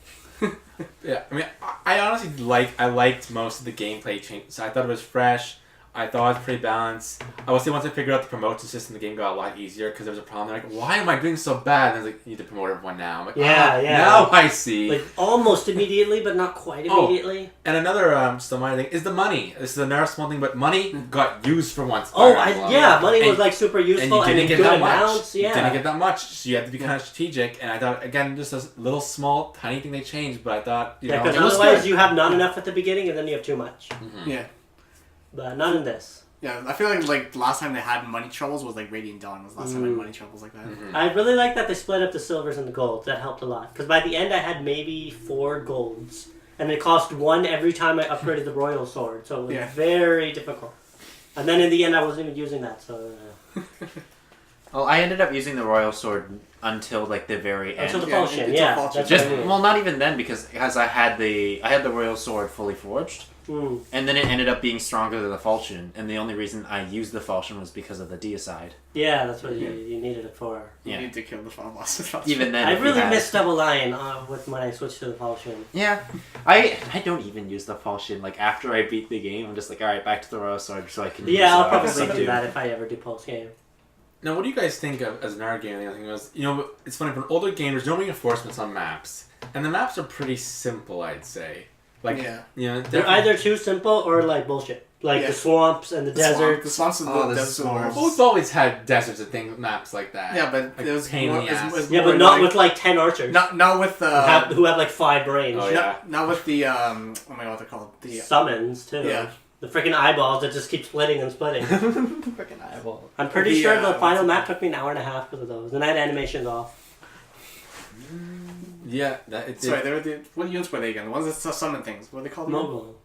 Yeah, I mean, I honestly liked most of the gameplay changes. I thought it was fresh. I thought it was pretty balanced. I was once I figured out the promotion system, the game got a lot easier because there was a problem. They're like, why am I doing so bad? And I was like, you need to promote everyone now. I'm like, Yeah. Now I see. Like almost immediately, but not quite immediately. And another still minor thing is the money. This is another small thing, but money got used for once. Oh, Fire money and, was like super useful and you didn't in get good that amounts. much. You Yeah. didn't get that much, so you had to be kind of strategic. And I thought, again, just a little small, tiny thing they changed, but I thought, you know, because it was otherwise good. you have not enough at the beginning, and then you have too much. Yeah. But not in this. Yeah, I feel like the last time they had money troubles was like Radiant Dawn was the last time I had money troubles like that. I really like that they split up the silvers and the golds. That helped a lot. Because by the end I had maybe 4 golds. And it cost 1 every time I upgraded the royal sword. So it was very difficult. And then in the end I wasn't even using that. So Well, I ended up using the royal sword until like the very end. until the Yeah, potion, until yeah. potion. That's Just what I mean. well, not even then because I had the royal sword fully forged, and then it ended up being stronger than the falchion. And the only reason I used the falchion was because of the deicide. Yeah, that's what you needed it for. You Yeah. need to kill the final boss. Even then, I if you really had- missed Double Lion with when I switched to the falchion. Yeah, I don't even use the falchion. Like after I beat the game, I'm just like, all right, back to the royal sword so I can. use, Yeah, I'll probably subdue. do that if I ever do post game. Now, what do you guys think of as an argument? I think it was, you know, it's funny for older games. There's no reinforcements on maps, and the maps are pretty simple, I'd say. Like, you know, They're either too simple or like bullshit. Like the swamps and the deserts. The swamps and Oh, the the deserts are the swamps. worst. Both always had deserts and things, maps like that. Yeah, but Like, it was pain in more, the ass. it was Yeah, more but not annoying. with like 10 archers. Not with the who have like 5 brains. Oh, yeah. not with the oh my god, what they're called the Summons too. yeah. The freaking eyeballs that just keep splitting and splitting. Freaking eyeball. I'm pretty The, sure the what's final it- map took me an hour and a half because of those. And I had animations off. Yeah, that it's Sorry, they were the what units were they again? The ones that summon things. What are they called? again? Mogul.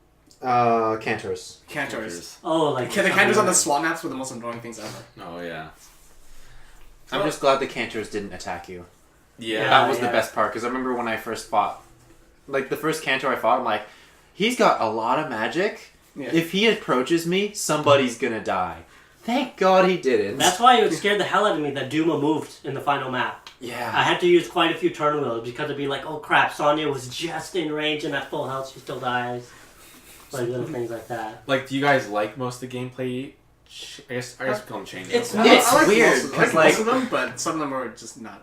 Cantors. Cantors. Oh, like The cantors on the SWAT maps were the most annoying things ever. Oh yeah. I'm just glad the cantors didn't attack you. Yeah. That was the yeah. best part because I remember when I first fought, like the first cantor I fought, I'm like, he's got a lot of magic. Yeah. If he approaches me, somebody's gonna die. Thank God he didn't. That's why it would scare the hell out of me that Duma moved in the final map. I yeah. had to use quite a few turn wheels because it'd be like, oh crap, Sonya was just in range and at full health she still dies. Like little things like that. Like, do you guys like most of the gameplay? I guess we call them changes. It's I It's like weird, most of, I 'cause, like most like- of them, but some of them are just not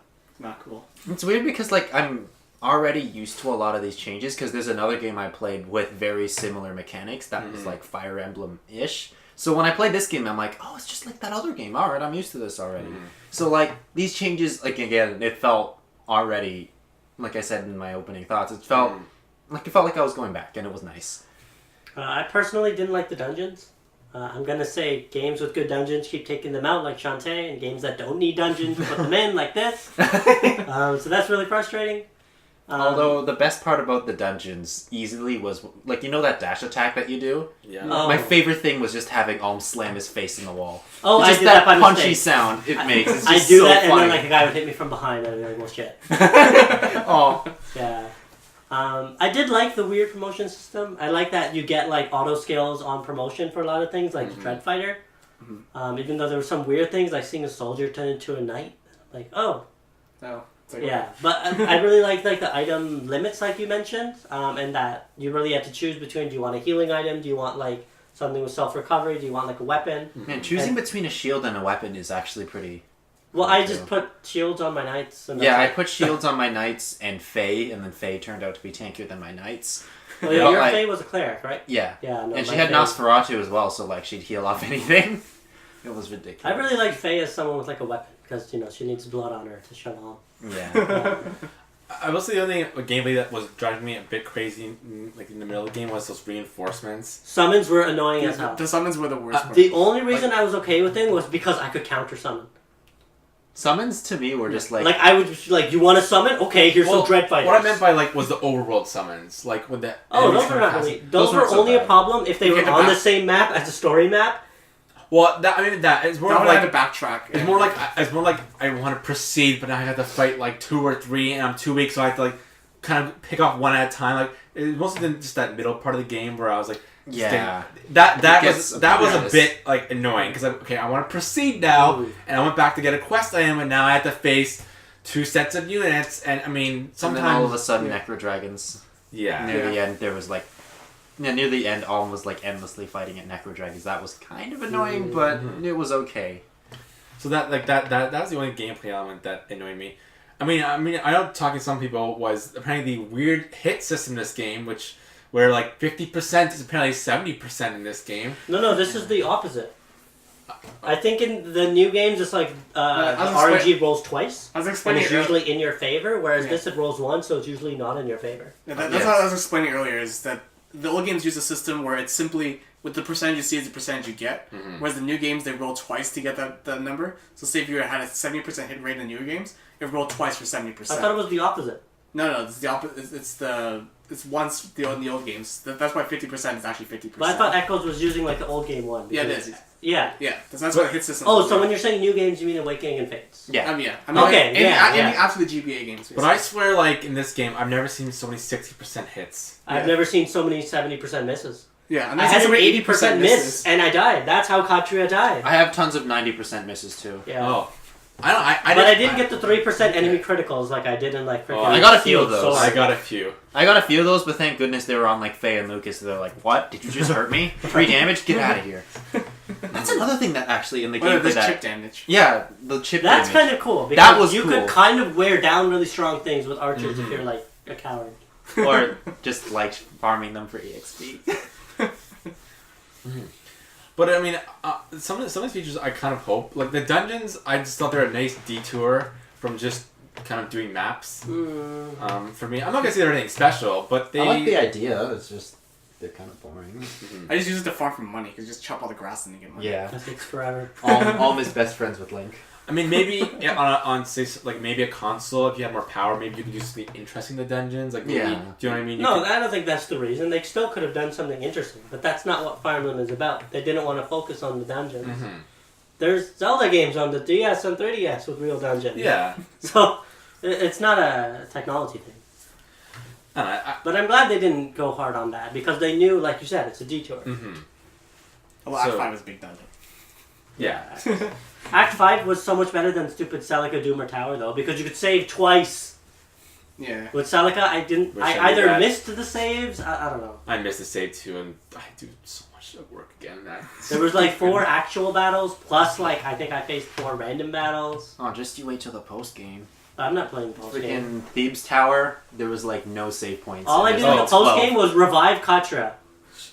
cool. It's weird because like I'm already used to a lot of these changes because there's another game I played with very similar mechanics that was like Fire Emblem-ish. So when I played this game, I'm like, oh, it's just like that other game. All right, I'm used to this already. So like these changes, like again, it felt already, like I said in my opening thoughts, it felt like I was going back, and it was nice. I personally didn't like the dungeons. I'm gonna say games with good dungeons keep taking them out like Shantae, and games that don't need dungeons put them in like this. So that's really frustrating. Although the best part about the dungeons easily was like that dash attack that you do. Yeah. Oh. My favorite thing was just having Alm slam his face in the wall. Oh, It's I just did that by punchy mistake. sound it makes. It's I just do so that, and funny. then like a guy would hit me from behind, and I'd be like, well, shit. Oh, Yeah. I did like the weird promotion system. I like that you get like auto skills on promotion for a lot of things, like Dread Fighter. Even though there were some weird things, like seeing a soldier turn into a knight. Like, oh, No. It's like, yeah. But I really like the item limits, like you mentioned, and that you really have to choose between: do you want a healing item? Do you want like something with self recovery? Do you want like a weapon? man, choosing between a shield and a weapon is actually pretty. Well, I just put shields on my knights. And Yeah, I that's it. put shields on my knights and Faye, and then Faye turned out to be tankier than my knights. Well, yeah, your I- Faye was a cleric, right? Yeah. Yeah, no. And she my had Faye- Nosferatu as well, so like she'd heal off anything. It was ridiculous. I really like Faye as someone with like a weapon because she needs blood on her to shut on. Yeah. I will say the only thing with gameplay that was driving me a bit crazy, like in the middle of the game, was those reinforcements. Summons were annoying as hell. The summons were the worst part. The only reason I was okay with it was because I could counter summon. Summons to me were just like... Like, I would just, like, you want to summon? Okay, here's some Dread Fighters. What I meant by, like, was the overworld summons. Like, with the... Oh, those were not really... Those were only a problem if they were on the same map as the story map. Well, that is more like a backtrack. It's more like I want to proceed, but now I have to fight like 2 or 3, and I'm too weak, so I have to like kind of pick off one at a time. Like it mostly just that middle part of the game where I was like, that was a bit like annoying because I want to proceed now, and I went back to get a quest item, and now I have to face 2 sets of units, and I mean sometimes and then all of a sudden Necro Dragons. Yeah. Near the end, there was like. Yeah, near the end, Alm was like endlessly fighting at Necro Dragons. That was kind of annoying, but it was okay. So that was the only gameplay element that annoyed me. I mean, I know talking to some people was apparently the weird hit system in this game, where like 50% is apparently 70% in this game. No, this is the opposite. I think in the new games it's like the RNG rolls twice. I was explaining and it's usually in your favor, whereas this it rolls once, so it's usually not in your favor. Yeah, that's what I was explaining earlier. Is that the old games use a system where it's simply with the percentage you see is the percentage you get, whereas the new games they roll twice to get that number. So say if you had a 70% hit rate in the newer games, it rolled twice for 70%. I thought it was the opposite. No, it's the opposite. It's once in the old games. That's why 50% is actually 50%. But I thought Echoes was using like the old game one. Yeah, it is. Yeah. Yeah, that's what hit system. Oh, so when you're saying new games, you mean Awakening and Fates? Yeah. I mean, after the GBA games. But I swear, like, in this game, I've never seen so many 60% hits. I've never seen so many 70% misses. Yeah, and I had an 80% miss, and I died. That's how Katria died. I have tons of 90% misses, too. Yeah. Oh. I didn't get the 3% enemy criticals like I did in, like, freaking... I got a few of those. I got a few. I got a few of those, but thank goodness they were on, like, Faye and Lucas. They're like, what? Did you just hurt me? 3 damage? Get out of here. That's another thing that actually in the game... There's chip damage. Yeah, the chip damage. That's kind of cool, because you could kind of wear down really strong things with archers if you're, like, a coward. Or just, like, farming them for EXP. But I mean, some of these features I kind of hope, like the dungeons, I just thought they're a nice detour from just kind of doing maps. For me, I'm not gonna say they're anything special, but they. I like the idea. It's just they're kind of boring. I just use it to farm for money because just chop all the grass and you get money. Yeah, that takes forever. All his best friends with Link. I mean, maybe on say like maybe a console, if you have more power, maybe you could do something interesting in the dungeons. Like maybe, do you know what I mean? I don't think that's the reason. They still could have done something interesting, but that's not what Fire Emblem is about. They didn't want to focus on the dungeons. There's Zelda games on the DS and 3DS with real dungeons. Yeah. So it's not a technology thing. But I'm glad they didn't go hard on that because they knew, like you said, it's a detour. Well, Act 5 is a big dungeon. Yeah. Act 5 was so much better than stupid Celica, Doomer Tower, though, because you could save twice. Yeah. With Celica, I either missed the saves, I don't know. I missed the save too, and I do so much work again. There was like 4 actual battles, plus like I think I faced 4 random battles. Oh, just you wait till the post game. I'm not playing post game. Freaking Thebes Tower, there was like no save points. All I did in the post game was revive Katra.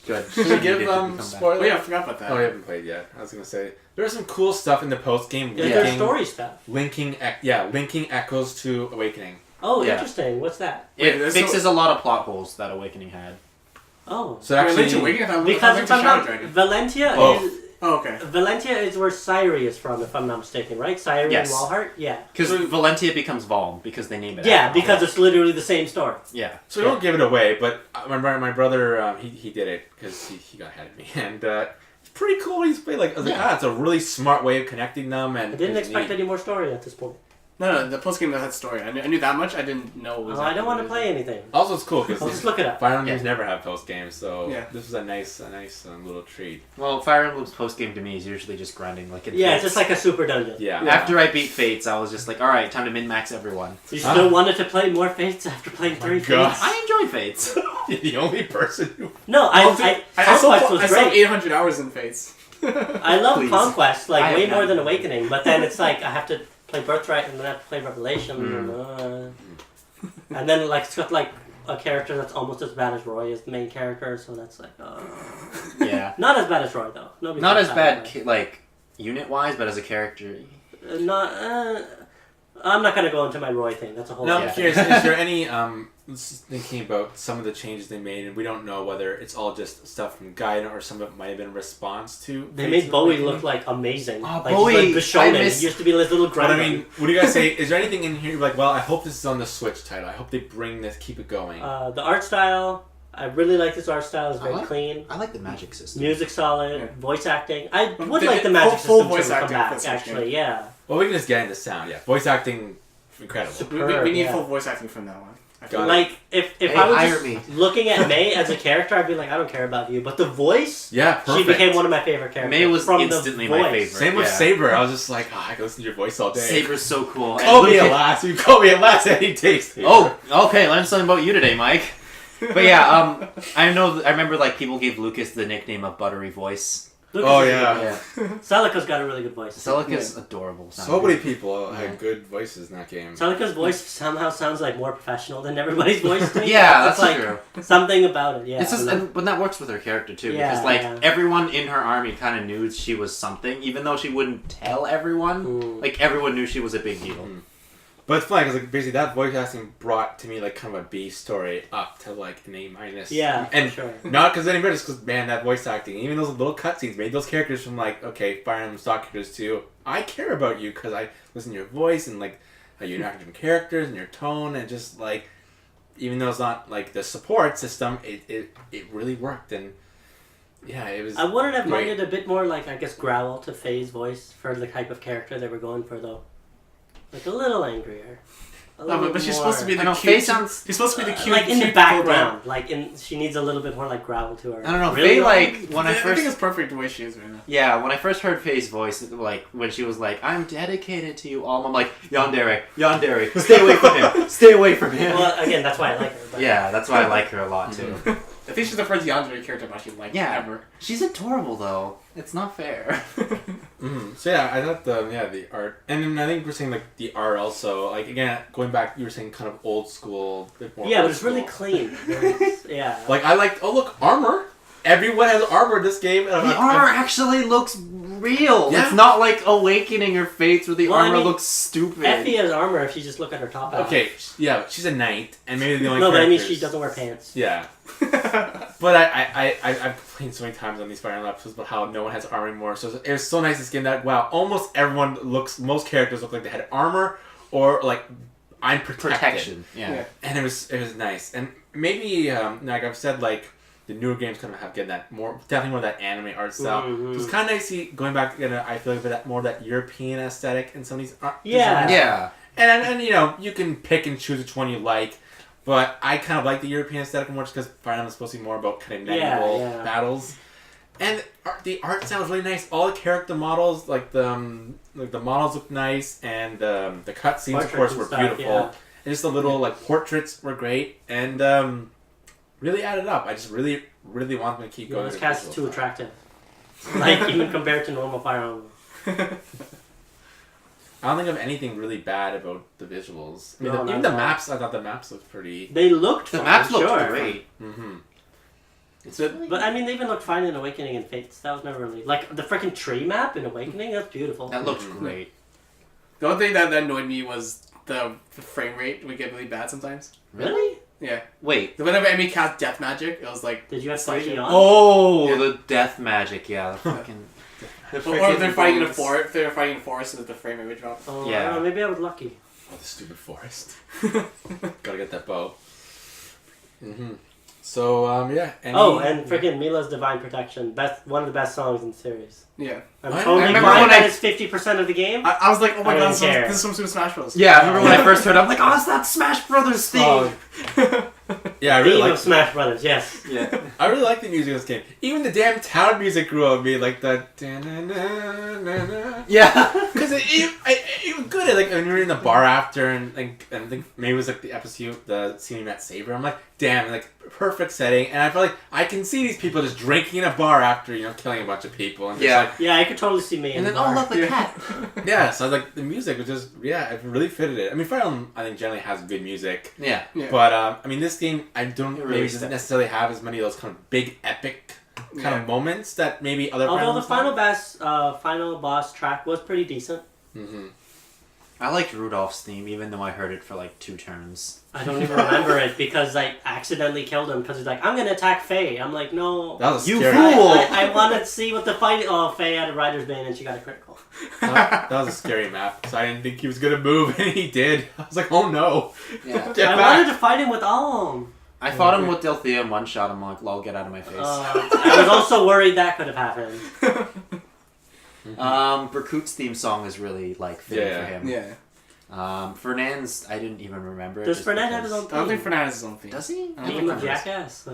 Good. Should we give spoilers? Oh yeah, I forgot about that. Oh, you haven't played yet. I was gonna say there was some cool stuff in the post game. Yeah, there's story stuff. Linking echoes to Awakening. Oh, interesting. What's that? It fixes a lot of plot holes that Awakening had. Oh, so actually, because if I'm not Valentia is. Oh, okay. Valentia is where Syri is from, if I'm not mistaken, right? Syri and Walhart? Yeah. Because Valentia becomes Valm, because they name it after because it's literally the same story. Yeah. So we won't give it away, but my brother, he did it, because he got ahead of me, and it's pretty cool when he's played, like, it's a really smart way of connecting them, and I didn't expect any more story at this point. No, the post game had story. I knew that much. I didn't know. I don't want to play anything. Also, it's cool because I'll just look it up. Fire Emblems never have post games, so this was a nice little treat. Well, Fire Emblem's post game to me is usually just grinding like it's just like a super dungeon. Yeah. After I beat Fates, I was just like, all right, time to min max everyone. You still wanted to play more Fates after playing 3 Fates? I enjoyed Fates. You're the only person who. No, Conquest was great. I saw 800 hours in Fates. I love Conquest way more than Awakening, but then it's like I have to play Birthright and then I have to play Revelation. And then like it's got like a character that's almost as bad as Roy as the main character, so that's like not as bad as Roy though. Not as bad like unit wise, but as a character. I'm not gonna go into my Roy thing. That's a whole. No, other I'm thing. curious. Is there any just thinking about some of the changes they made, and we don't know whether it's all just stuff from Gaiden or some of it might have been a response to. They made Bowie look like amazing. Oh, like, Bowie! He's like I He used to be this little But grunt. I mean, what do you guys say? Is there anything in here you're like, well, I hope this is on the Switch title. I hope they bring this, keep it going. The art style. I really like this art style. It's very clean. I like the magic system. Music solid. Yeah. Voice acting. I would They like the did magic full system voice to come acting back. for Switch Actually, yeah. Well, we can just get into sound. Yeah, voice acting, incredible. We need yeah. full voice acting from now on. I feel Got it. Like if Hey, I was hire just me. looking at May as a character, I'd be like, I don't care about you. But the voice, Yeah, perfect. she became one of my favorite characters. May was from instantly the my voice. favorite. Same with Yeah. Saber. I was just like, I can listen to your voice all day. Saber's so cool. And Call me Lucas- at last. You call me at last any taste. Oh, okay. Learn something about you today, Mike. But yeah, I remember like people gave Lucas the nickname of Buttery Voice. Lucas Oh, is yeah. good. Celica's got a really good voice. Celica's adorable. So many people had good voices in that game. Celica's voice somehow sounds like more professional than everybody's voice to me. Yeah, It's that's like true. something about it. Yeah, It's just, I don't know. but that works with her character too, Yeah, because like yeah. everyone in her army kind of knew she was something, even though she wouldn't tell everyone. Mm. Like everyone knew she was a big deal. Mm. But it's funny because like basically that voice acting brought to me like kind of a B story up to like an A minus. Yeah, and for sure. not because any better, just because man, that voice acting, even those little cutscenes made those characters from like okay, Fire Emblem stock characters to I care about you because I listen to your voice and like how you interact with different characters and your tone and just like even though it's not like the support system, it really worked and yeah, it was. I wouldn't have great. minded a bit more like I guess growl to Faye's voice for the type of character they were going for though. Like a little angrier. A No, little but she's more- supposed to be I the know, cute. Faye sounds- He's supposed to be the cute. like in the cute background. Like she needs a little bit more like growl to her. I don't know. Really? Faye like when I I think first it's perfect the way she is right now. yeah when I first heard Faye's voice, like when she was like I'm dedicated to you all, I'm like Yandere, stay away from him, stay away from him. Well, again, that's why I like her. But Yeah, that's why I like her a lot too. I think she's the first Yandere character I've actually liked Yeah. ever. She's adorable though. It's not fair. So yeah, I thought the art, and then I think we're saying like the art also, like again going back, you were saying kind of old school, bit more. yeah, old but it's really school. clean. Yeah. Like I liked. Oh look, armor. Everyone has armor in this game. And I'm The like, armor actually looks real. Yeah. It's not like Awakening or Fates where the Well, I armor mean, looks stupid. Effie has armor if you just look at her top half. Okay, yeah, she's a knight, and maybe the only. No, but I mean characters- she doesn't wear pants. Yeah, but I've complained so many times on these Fire Emblem episodes about how no one has armor anymore. So it was so nice this game that wow, almost everyone most characters look like they had armor or like I'm protected. Protection. Yeah. And it was nice, and maybe like I've said, like the newer games kind of have getting that definitely more of that anime art style. Mhm. So it's kind of nice to see going back again. I feel like that more of that European aesthetic in some of these art Yeah. designs. Yeah. And you know you can pick and choose which one you like, but I kind of like the European aesthetic more just because Fire Emblem is supposed to be more about kind of medieval Yeah. battles. And the art style is really nice. All the character models, like the models look nice, and the cutscenes, of Portraits course, and were stuff, beautiful. yeah. And just the little like portraits were great, and really added up. I just really want them to keep going. This with cast the is too visual style. attractive. Like even compared to normal Fire Emblem. I don't think of anything really bad about the visuals. I mean, No, even not the at all. maps. I thought the maps looked pretty. They looked The fun, maps look sure. great. Mm-hmm. But I mean, they even looked fine in Awakening and Fates. That was never really like the freaking tree map in Awakening. That's beautiful. That looks Mhm. great. The only thing that annoyed me was the frame rate would get really bad sometimes. Really? Yeah. Wait. Whenever enemy cast death magic, it was like. Did you have Like 3D on? Oh, Yeah. the death magic. Yeah, the fucking. Or if they're fighting in a forest, if they're fighting in a forest, and the frame rate would drop. Oh, Yeah. I don't know, maybe I was lucky. Oh, the stupid forest. Gotta get that bow. Mm-hmm. So yeah. And freaking Mila's Divine Protection. One of the best songs in the series. Yeah. I'm I totally remember fine when that I- it's 50% of the game. I was like, oh my I god, didn't care. this is from Super Smash Bros. Yeah, I remember when I first heard it, I'm like, oh, it's that Smash Brothers theme. Oh, yeah, I really Theme like. of Smash Brothers, yes. Yeah. I really like the music of this game. Even the damn town music grew on me, like the. Yeah. Because it was good. Like when we were in the bar after, and like I think maybe it was like the episode, the scene we met Saber. I'm like, damn, like perfect setting. And I feel like I can see these people just drinking in a bar after killing a bunch of people. And just Yeah. like, Yeah, I could totally see me in And the then, oh, bar. look, the Yeah. cat. yeah. So I was like, the music was just it really fitted it. I mean, Fire Emblem I think generally has good music, Yeah. Yeah. but I mean this game I don't It really maybe doesn't stepped. necessarily have as many of those kind of big epic kind Yeah. of moments that maybe other. Although the final boss track was pretty decent. Mm-hmm. I liked Rudolph's theme, even though I heard it for like 2 turns. I don't even remember it because I accidentally killed him because he's like, I'm gonna attack Faye. I'm like, no. That was You scary. fool! I want to see what the fight. Oh, Faye had a Rider's Bane and she got a critical. That was a scary map. So I didn't think he was gonna move, and he did. I was like, oh no. Yeah. Get I back. wanted to fight him with Alm. I fought him with Delthea and one-shot him like, lol, get out of my face. I was also worried that could have happened. Berkut's theme song is really like fitting for him. Yeah. Fernand's, I didn't even remember. Does just Fernand have his because- own I don't think theme? Fernand has his own theme. Does he? I don't Theme think of Fernand Jackass?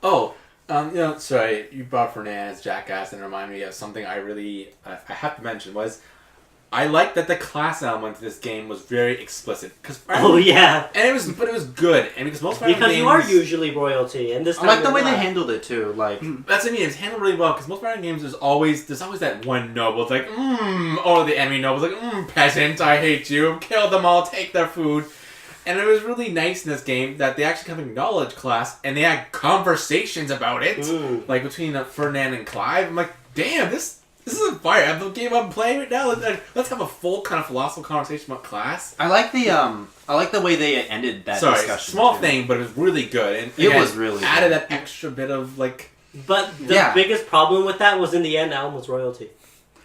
Oh, sorry, you brought Fernand's Jackass and reminded me of something I really I have to mention was I like that the class element to this game was very explicit Oh yeah, and it was good and because most Fire Emblem because you are games- usually royalty, and this I time like the you're way they not. handled it too. Like, That's what I mean. It's handled really well because most Fire Emblem games there's always that one noble. It's like or the enemy noble's like peasant, I hate you, kill them all, take their food. And it was really nice in this game that they actually kind of acknowledged class and they had conversations about it, like between Fernand and Clive. I'm like, damn, this isn't Fire Emblem game I'm playing right now. Let's have a full kind of philosophical conversation about class. I like the way they ended that Sorry, discussion. small too. thing, but it was really good. And It again, was really added good. that extra bit of like. But the biggest problem with that was in the end, Alm was royalty.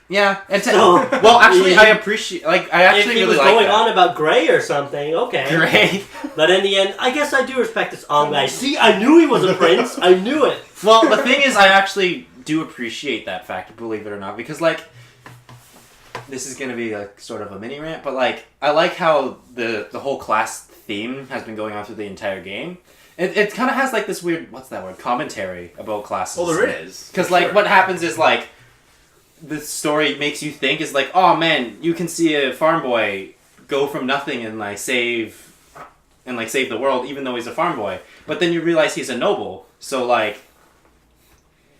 Yeah, and So- well, actually, I appreciate. Like, I actually If he really was like going that. on about Grey or something, okay. Great. But in the end, I guess I do respect this Alm guy. See, I knew he was a prince. I knew it. Well, the thing is, I actually do appreciate that fact, believe it or not, because like, this is gonna be like sort of a mini rant, but like, I like how the whole class theme has been going on through the entire game. It kind of has like this weird, what's that word, commentary about classes. Well, there is because like what happens is like, the story makes you think is like, oh man, you can see a farm boy go from nothing and like save the world, even though he's a farm boy. But then you realize he's a noble, so like,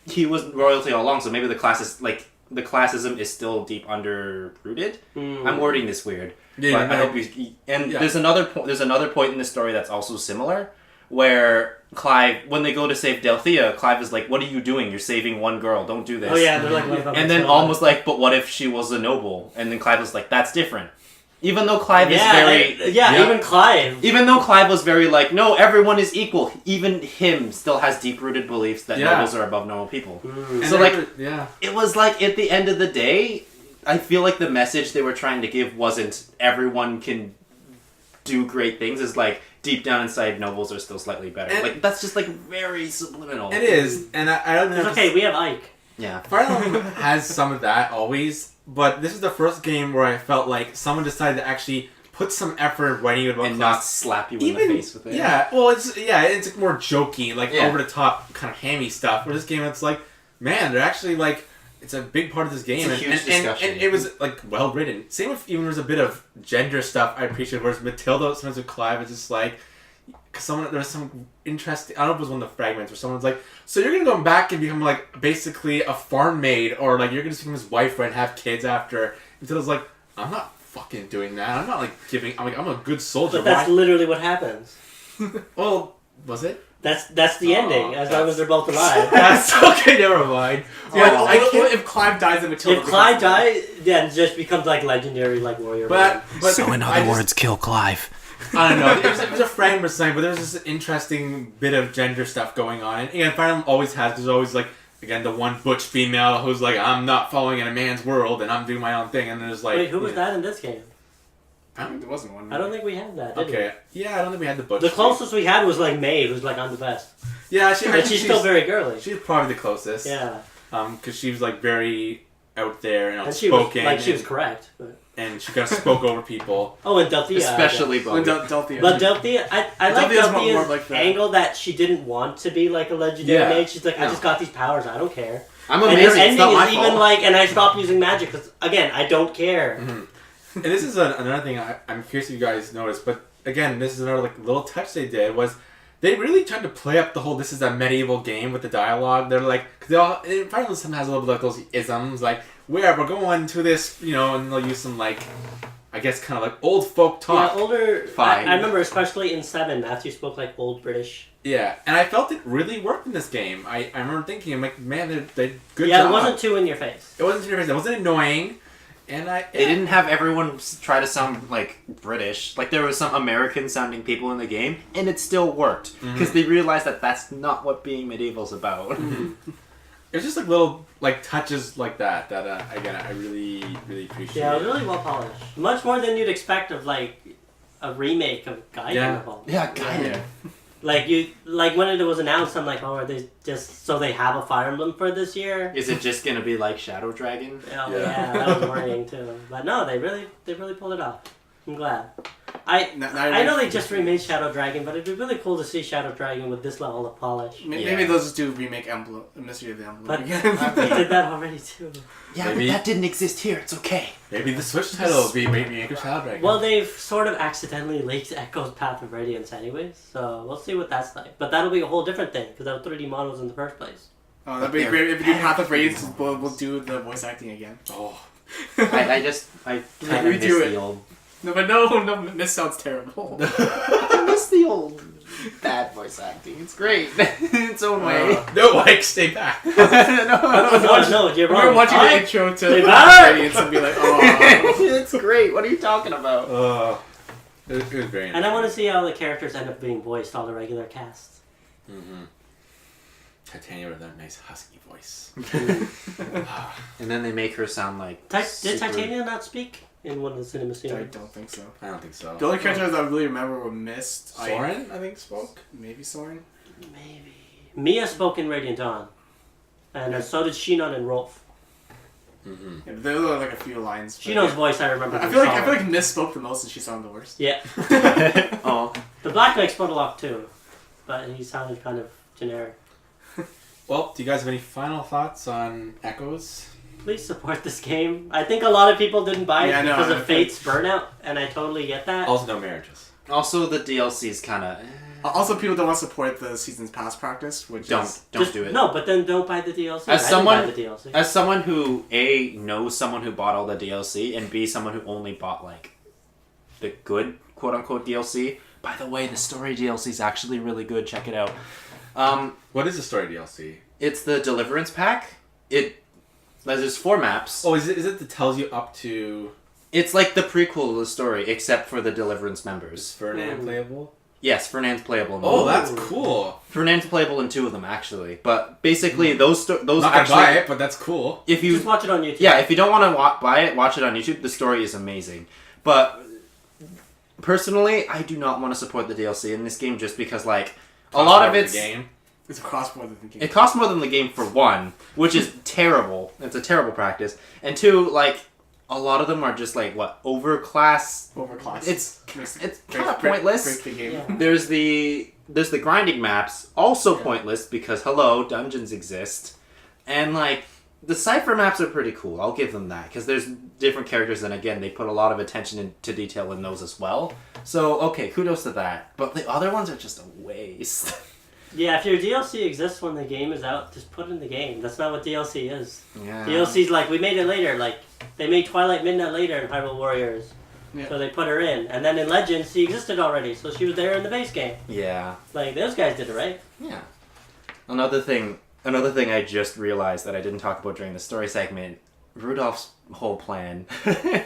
he was royalty all along. So maybe the classism is still deep underrooted. I'm wording this weird, but I hope you. And there's another point in the story that's also similar, where Clive, when they go to save Delthea, Clive is like, "What are you doing? You're saving one girl. Don't do this." Oh yeah, they're like, And then almost like, "But what if she was a noble?" And then Clive was like, "That's different." Even though Clive is very... even Clive. Even though Clive was very like, no, everyone is equal. Even him still has deep-rooted beliefs that nobles are above normal people. So like, it was like, at the end of the day, I feel like the message they were trying to give wasn't everyone can do great things. It's like, deep down inside, nobles are still slightly better. And like, that's just like very subliminal. It is, and I don't know. It's okay, we have Ike. Yeah. Fire Emblem has some of that always, but this is the first game where I felt like someone decided to actually put some effort writing about and class. not slap you in the face with it. Yeah, well, it's more jokey, like over the top kind of hammy stuff. Where this game, it's like, man, they're actually like, it's a big part of this game, It's a huge discussion. and it was like well written. Same with even there's a bit of gender stuff I appreciate. Whereas Matilda, sometimes with Clive, it's just like. Because there was some interesting... I don't know if it was one of the fragments where someone's like, so you're going to go back and become, like, basically a farm maid, or, like, you're going to become his wife and have kids after. And so I was like, I'm not fucking doing that. I'm not, like, I'm a good soldier. But that's literally what happens. Well, was it? That's the ending, as long as they're both alive. That's okay, never mind. Yeah, if Clive dies in Matilda... If Clive dies, then it just becomes, like, legendary, like, warrior. But so in other words, kill Clive. I don't know. It was a fragment or something, but there was this interesting bit of gender stuff going on. And again, Fire Emblem always has, there's always like, again, the one butch female who's like, I'm not following in a man's world and I'm doing my own thing. And there's like... Wait, who was that in this game? There wasn't one. I don't think we had that, did Okay. Yeah, I don't think we had the butch. we? The closest we had was, like, Maeve, who's like, I'm the best. Yeah, But she's still very girly. She's probably the closest. Yeah. Because she was like very out there and And she was, outspoken. like, she was correct. But... And she kind of spoke over people. Oh, and Delthea. Especially When Bobby. Delthea. But Delthea, I like Delthea's more Delthea's like that. angle that she didn't want to be like a legendary mage. She's like, I just got these powers, I don't care. I'm And amazing. her It's ending not my is even fault. like, and I stopped using magic because, again, I don't care. And this is another thing I'm curious if you guys noticed, but again, this is another like little touch they did was they really tried to play up the whole this is a medieval game with the dialogue. They're like, because they all, Fire Emblem sometimes has a little bit like those isms, like, we're going to this, and they'll use some like, I guess kind of like old folk talk. Yeah, older. Fine. I remember especially in 7, Matthew spoke like old British. Yeah, and I felt it really worked in this game. I remember thinking, I'm like, man, they good Yeah, job. it wasn't too in your face. It wasn't in your face. It wasn't annoying. And They didn't have everyone try to sound like British. Like there was some American sounding people in the game, and it still worked because they realized that that's not what being medieval's about. It's just like little like touches like that again I really appreciate. Yeah, it was really well polished. Much more than you'd expect of like a remake of Gaiden. Yeah, Gaiden. Like when it was announced, I'm like, oh, are they just so they have a Fire Emblem for this year? Is it just gonna be like Shadow Dragon? Oh yeah, that was worrying too. But no, they really pulled it off. I'm glad. I know they just remade Shadow Dragon, but it'd be really cool to see Shadow Dragon with this level of polish. Maybe they'll just do remake Emblem, Mystery of the Emblem. But again. they did that already too. Yeah, Maybe. but that didn't exist here. It's okay. Maybe the Switch title will be Remake of Shadow Dragon. Well, they've sort of accidentally leaked Echo's Path of Radiance anyways, so we'll see what that's like. But that'll be a whole different thing, because that was 3D models in the first place. Oh, that'd be great if you do Path of Radiance. We'll do the voice acting again. Oh. I kind of miss Redo it. the old. No, but no, this sounds terrible. I miss the old bad voice acting. It's great in its own way. No, Mike, stay back. No, you're wrong. We're watching I- the intro to Stay Path back! of Radiance and be like, oh. It's great. What are you talking about? It was very And I want to see how the characters end up being voiced, all the regular cast. Titania with that nice husky voice. And then they make her sound like. Did super- Titania not speak in one of the cinema I scenes? don't think so. I don't think so. The only characters I really remember were Mist. Soren, I think, spoke. Maybe Soren. Maybe. Mia spoke in Radiant Dawn. And so did Shinon and Rolf. Yeah, there were like a few lines. but Shino's yeah. voice I remember. I feel like Mist spoke the most and she sounded the worst. Yeah. Oh. The Black Knight spoke a lot too. But he sounded kind of generic. Well, do you guys have any final thoughts on Echoes? Please support this game. I think a lot of people didn't buy it Yeah, I know, because I of Fate's burnout, and I totally get that. Also, no marriages. Also, the DLC's kind of. Also, people don't want to support the Seasons Pass practice, which is... Don't do it. No, but then don't buy the DLC. As I someone- didn't buy the DLC. As someone who A, knows someone who bought all the DLC, and B, someone who only bought like the good quote unquote DLC. By the way, the story DLC is actually really good. Check it out. What is the story DLC? It's the Deliverance pack. There's 4 maps. Oh, is it that tells you up to It's like the prequel of the story, except for the Deliverance members. Ferdinand playable? Yes, Fernand's playable. In Oh, one. that's cool. Fernand's playable in 2 of them actually. But basically, those Not gonna actually. buy it, but that's cool. If you Just watch it on YouTube. Yeah, if you don't want to buy it, watch it on YouTube. The story is amazing. But personally, I do not want to support the DLC in this game just because, like, a lot of The it's... game. It's a cost more than the game. It costs more than the game for 1, which is terrible. It's a terrible practice. And 2, like, a lot of them are just, like, what, overclass... Overclass. It's Break- kind of pointless. Break the game. Yeah. There's the grinding maps, also pointless because, hello, dungeons exist. And, like, the Cypher maps are pretty cool. I'll give them that. Because there's different characters, and again, they put a lot of attention to detail in those as well. So, okay, kudos to that. But the other ones are just a waste. Yeah, if your DLC exists when the game is out, just put it in the game. That's not what DLC is. Yeah. DLC's like, we made it later. Like, they made Twilight Midnight later in Hyrule Warriors. Yeah. So they put her in. And then in Legends, she existed already. So she was there in the base game. Yeah. Like, those guys did it right. Yeah. Another thing I just realized that I didn't talk about during the story segment, Rudolph's whole plan.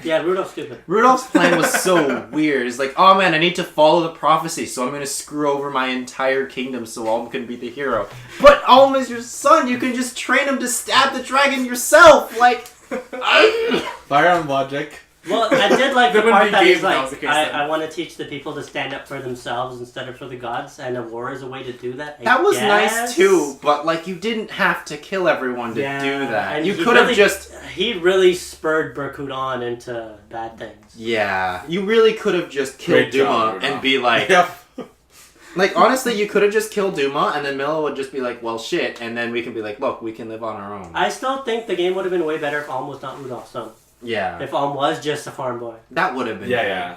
Yeah, Rudolph's stupid. Rudolph's plan was so weird. It's like, oh man, I need to follow the prophecy, so I'm going to screw over my entire kingdom so Alm can be the hero. But Alm is your son, you can just train him to stab the dragon yourself! Like, Fire on logic. Well, I did like the There wouldn't part be that games he's if that like, was the case then. I want to teach the people to stand up for themselves instead of for the gods, and a war is a way to do that. I that was guess. nice too, but like, you didn't have to kill everyone to Yeah, do that. and You he could have really- just... He really spurred Berkut on into bad things. Yeah. You really could have just killed Great job, Duma Rudolph. and be like... Yep. Like, honestly, you could have just killed Duma, and then Mila would just be like, well, shit, and then we can be like, look, we can live on our own. I still think the game would have been way better if Alm was not Rudolph's son. Yeah. If Alm was just a farm boy. That would have been Yeah, good. yeah.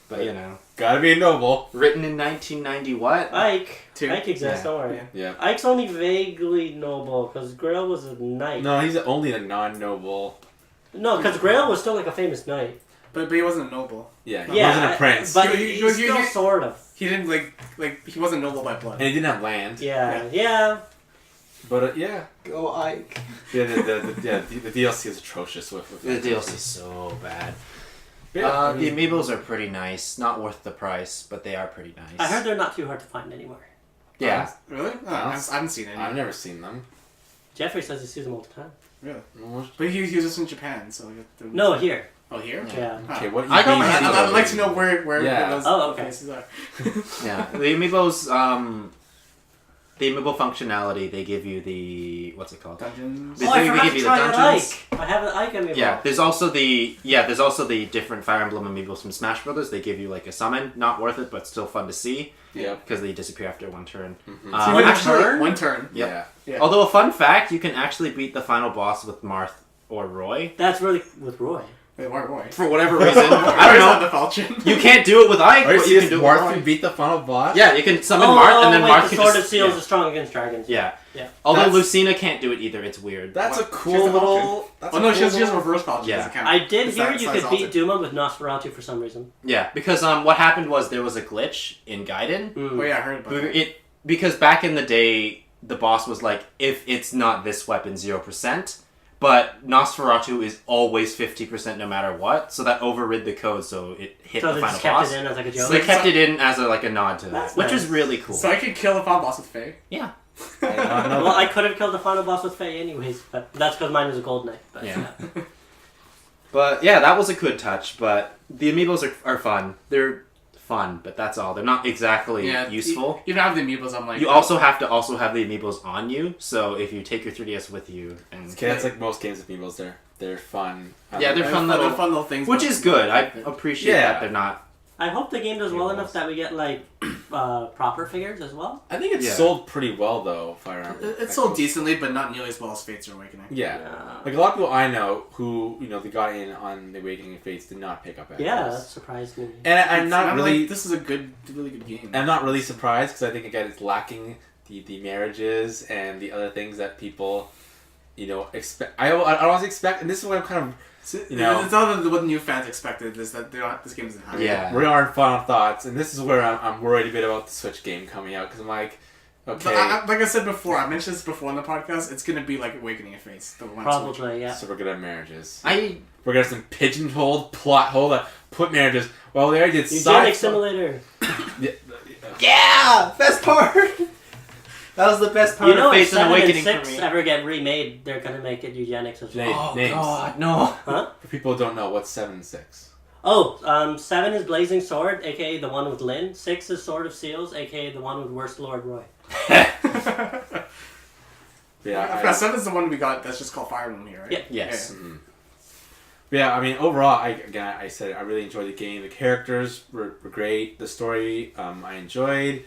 But, you know. Gotta be noble. Written in 1990 what? Ike. Two. Ike exists, Yeah. don't worry. Yeah. Ike's only vaguely noble, because Grail was a knight. No, he's only a non-noble. No, because Grail was still like a famous knight. But he wasn't a noble. Yeah, he Yeah, wasn't a prince. But He- he's he- still he- sort of. He didn't like he wasn't noble by blood. And he didn't have land. Yeah. But yeah. Go Ike. Yeah, the DLC is atrocious with The DLC is so bad. Yeah, the amiibos are pretty nice. Not worth the price, but they are pretty nice. I heard they're not too hard to find anymore. Yeah. Really? Oh, I haven't seen any. I've never seen them. Jeffrey says he sees them all the time. Really? But he was just in Japan, so... No, here. Oh, here? Yeah. Okay, what I got my hands I'd like to know where those okay. places are. Yeah, the amiibos, the amiibo functionality, they give you the, what's it called? Dungeons? Oh, I They forgot give to you the try an dungeons. Ike. I have an Ike amiibo. Yeah, there's also the different Fire Emblem amiibos from Smash Brothers. They give you like a summon, not worth it, but still fun to see. Yeah. Because they disappear after one turn. Mm-hmm. One turn? Yep. Yeah. Although a fun fact, you can actually beat the final boss with Marth or Roy. That's really with Roy. Wait, why? For whatever reason. I don't know. The Falchion. You can't do it with Ike, Are but you can do it with Marth Roy. can beat the final boss? Yeah, you can summon Marth, and then Marth the can Sword just... of Seals yeah. is strong against dragons. Yeah. Yeah. Although That's- Lucina can't do it either, it's weird. That's a What? She's cool the little... That's Oh a no, cool she has little- reverse Falchion. Yeah. Doesn't count. I did It's hear that you size could beat altered. Duma with Nosferatu for some reason. Yeah, because what happened was there was a glitch in Gaiden. Oh yeah, I heard about that. Because back in the day, the boss was like, if it's not this weapon, 0%. But Nosferatu is always 50% no matter what, so that overrid the code, so it hit So the they final just kept boss. it in as like a joke. So they kept it in as a nod to that, That's which nice. is really cool. So I could kill the final boss with Faye? Yeah. Well, I could have killed the final boss with Faye anyways, but that's because mine was a gold knight. But, Yeah. But yeah, that was a good touch, but the amiibos are fun. They're fun, but that's all. They're not exactly useful. Even have the amiibos, I'm like... You also have to have the amiibos on you, so if you take your 3DS with you... and Okay, that's like most games of amiibos. They're fun. Yeah, they're fun little things. which is good. I appreciate that they're not... I hope the game does well enough that we get like proper figures as well. I think it's sold pretty well though, Fire Emblem. It's sold decently, but not nearly as well as Fates or Awakening. Yeah. Like a lot of people I know who, they got in on the Awakening of Fates did not pick up Echoes. Yeah, that surprised me. And I'm not I'm really... like, this is a really good game. I'm not really surprised because I think, again, it's lacking the marriages and the other things that people, expect. I always expect, and this is what I'm kind of... It's not what new fans expected. Is that this game isn't hype. Yeah. We are in final thoughts, and this is where I'm worried a bit about the Switch game coming out because I'm like, okay. Like I said before, I mentioned this before in the podcast. It's gonna be like Awakening of Fates. Probably, yeah. So we're gonna have marriages. I We're gonna have some pigeonholed plot hole that put marriages. Well, they already did Eugenic Simulator. Yeah! Best part! That was the best part of If Fates and 7 Awakening and 6 for me. ever get remade, they're gonna make it eugenics as well. Oh, Names. God, no. Huh? For people who don't know, what's 7 and 6? Oh, 7 is Blazing Sword, aka the one with Lyn. 6 is Sword of Seals, aka the one with Worst Lord Roy. Yeah. 7 is the one we got. That's just called Fire Emblem here, right? Yeah. Yes. Yeah. Mm-hmm. Yeah, I mean, overall, I said it, I really enjoyed the game. The characters were great. The story, I enjoyed.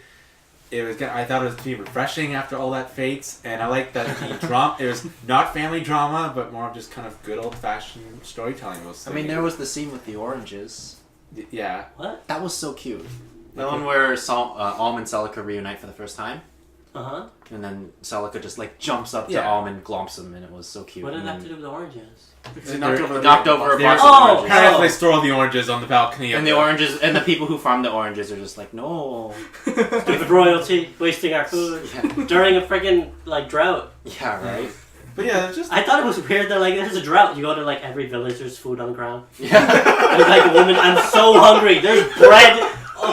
I thought it was to be refreshing after all that Fates, and I like that the drama. It was not family drama, but more of just kind of good old-fashioned storytelling. I mean, there was the scene with the oranges. Yeah. What? That was so cute. The one where Alm and Celica reunite for the first time. Uh-huh. And then Celica just jumps up to Yeah. Alm and glomps him, and it was so cute. What did And that have to then- do with the oranges? Because he knocked over the knocked over a There's- box Oh, of oranges. Apparently, they store all the oranges on the balcony. And the oranges, and the people who farm the oranges are just like, no. Stupid royalty, wasting our food Yeah, during a friggin' drought. yeah, right? But yeah, it's just. I thought it was weird that there's a drought. You go to every village, there's food on the ground. Yeah. There's a woman, I'm so hungry. There's bread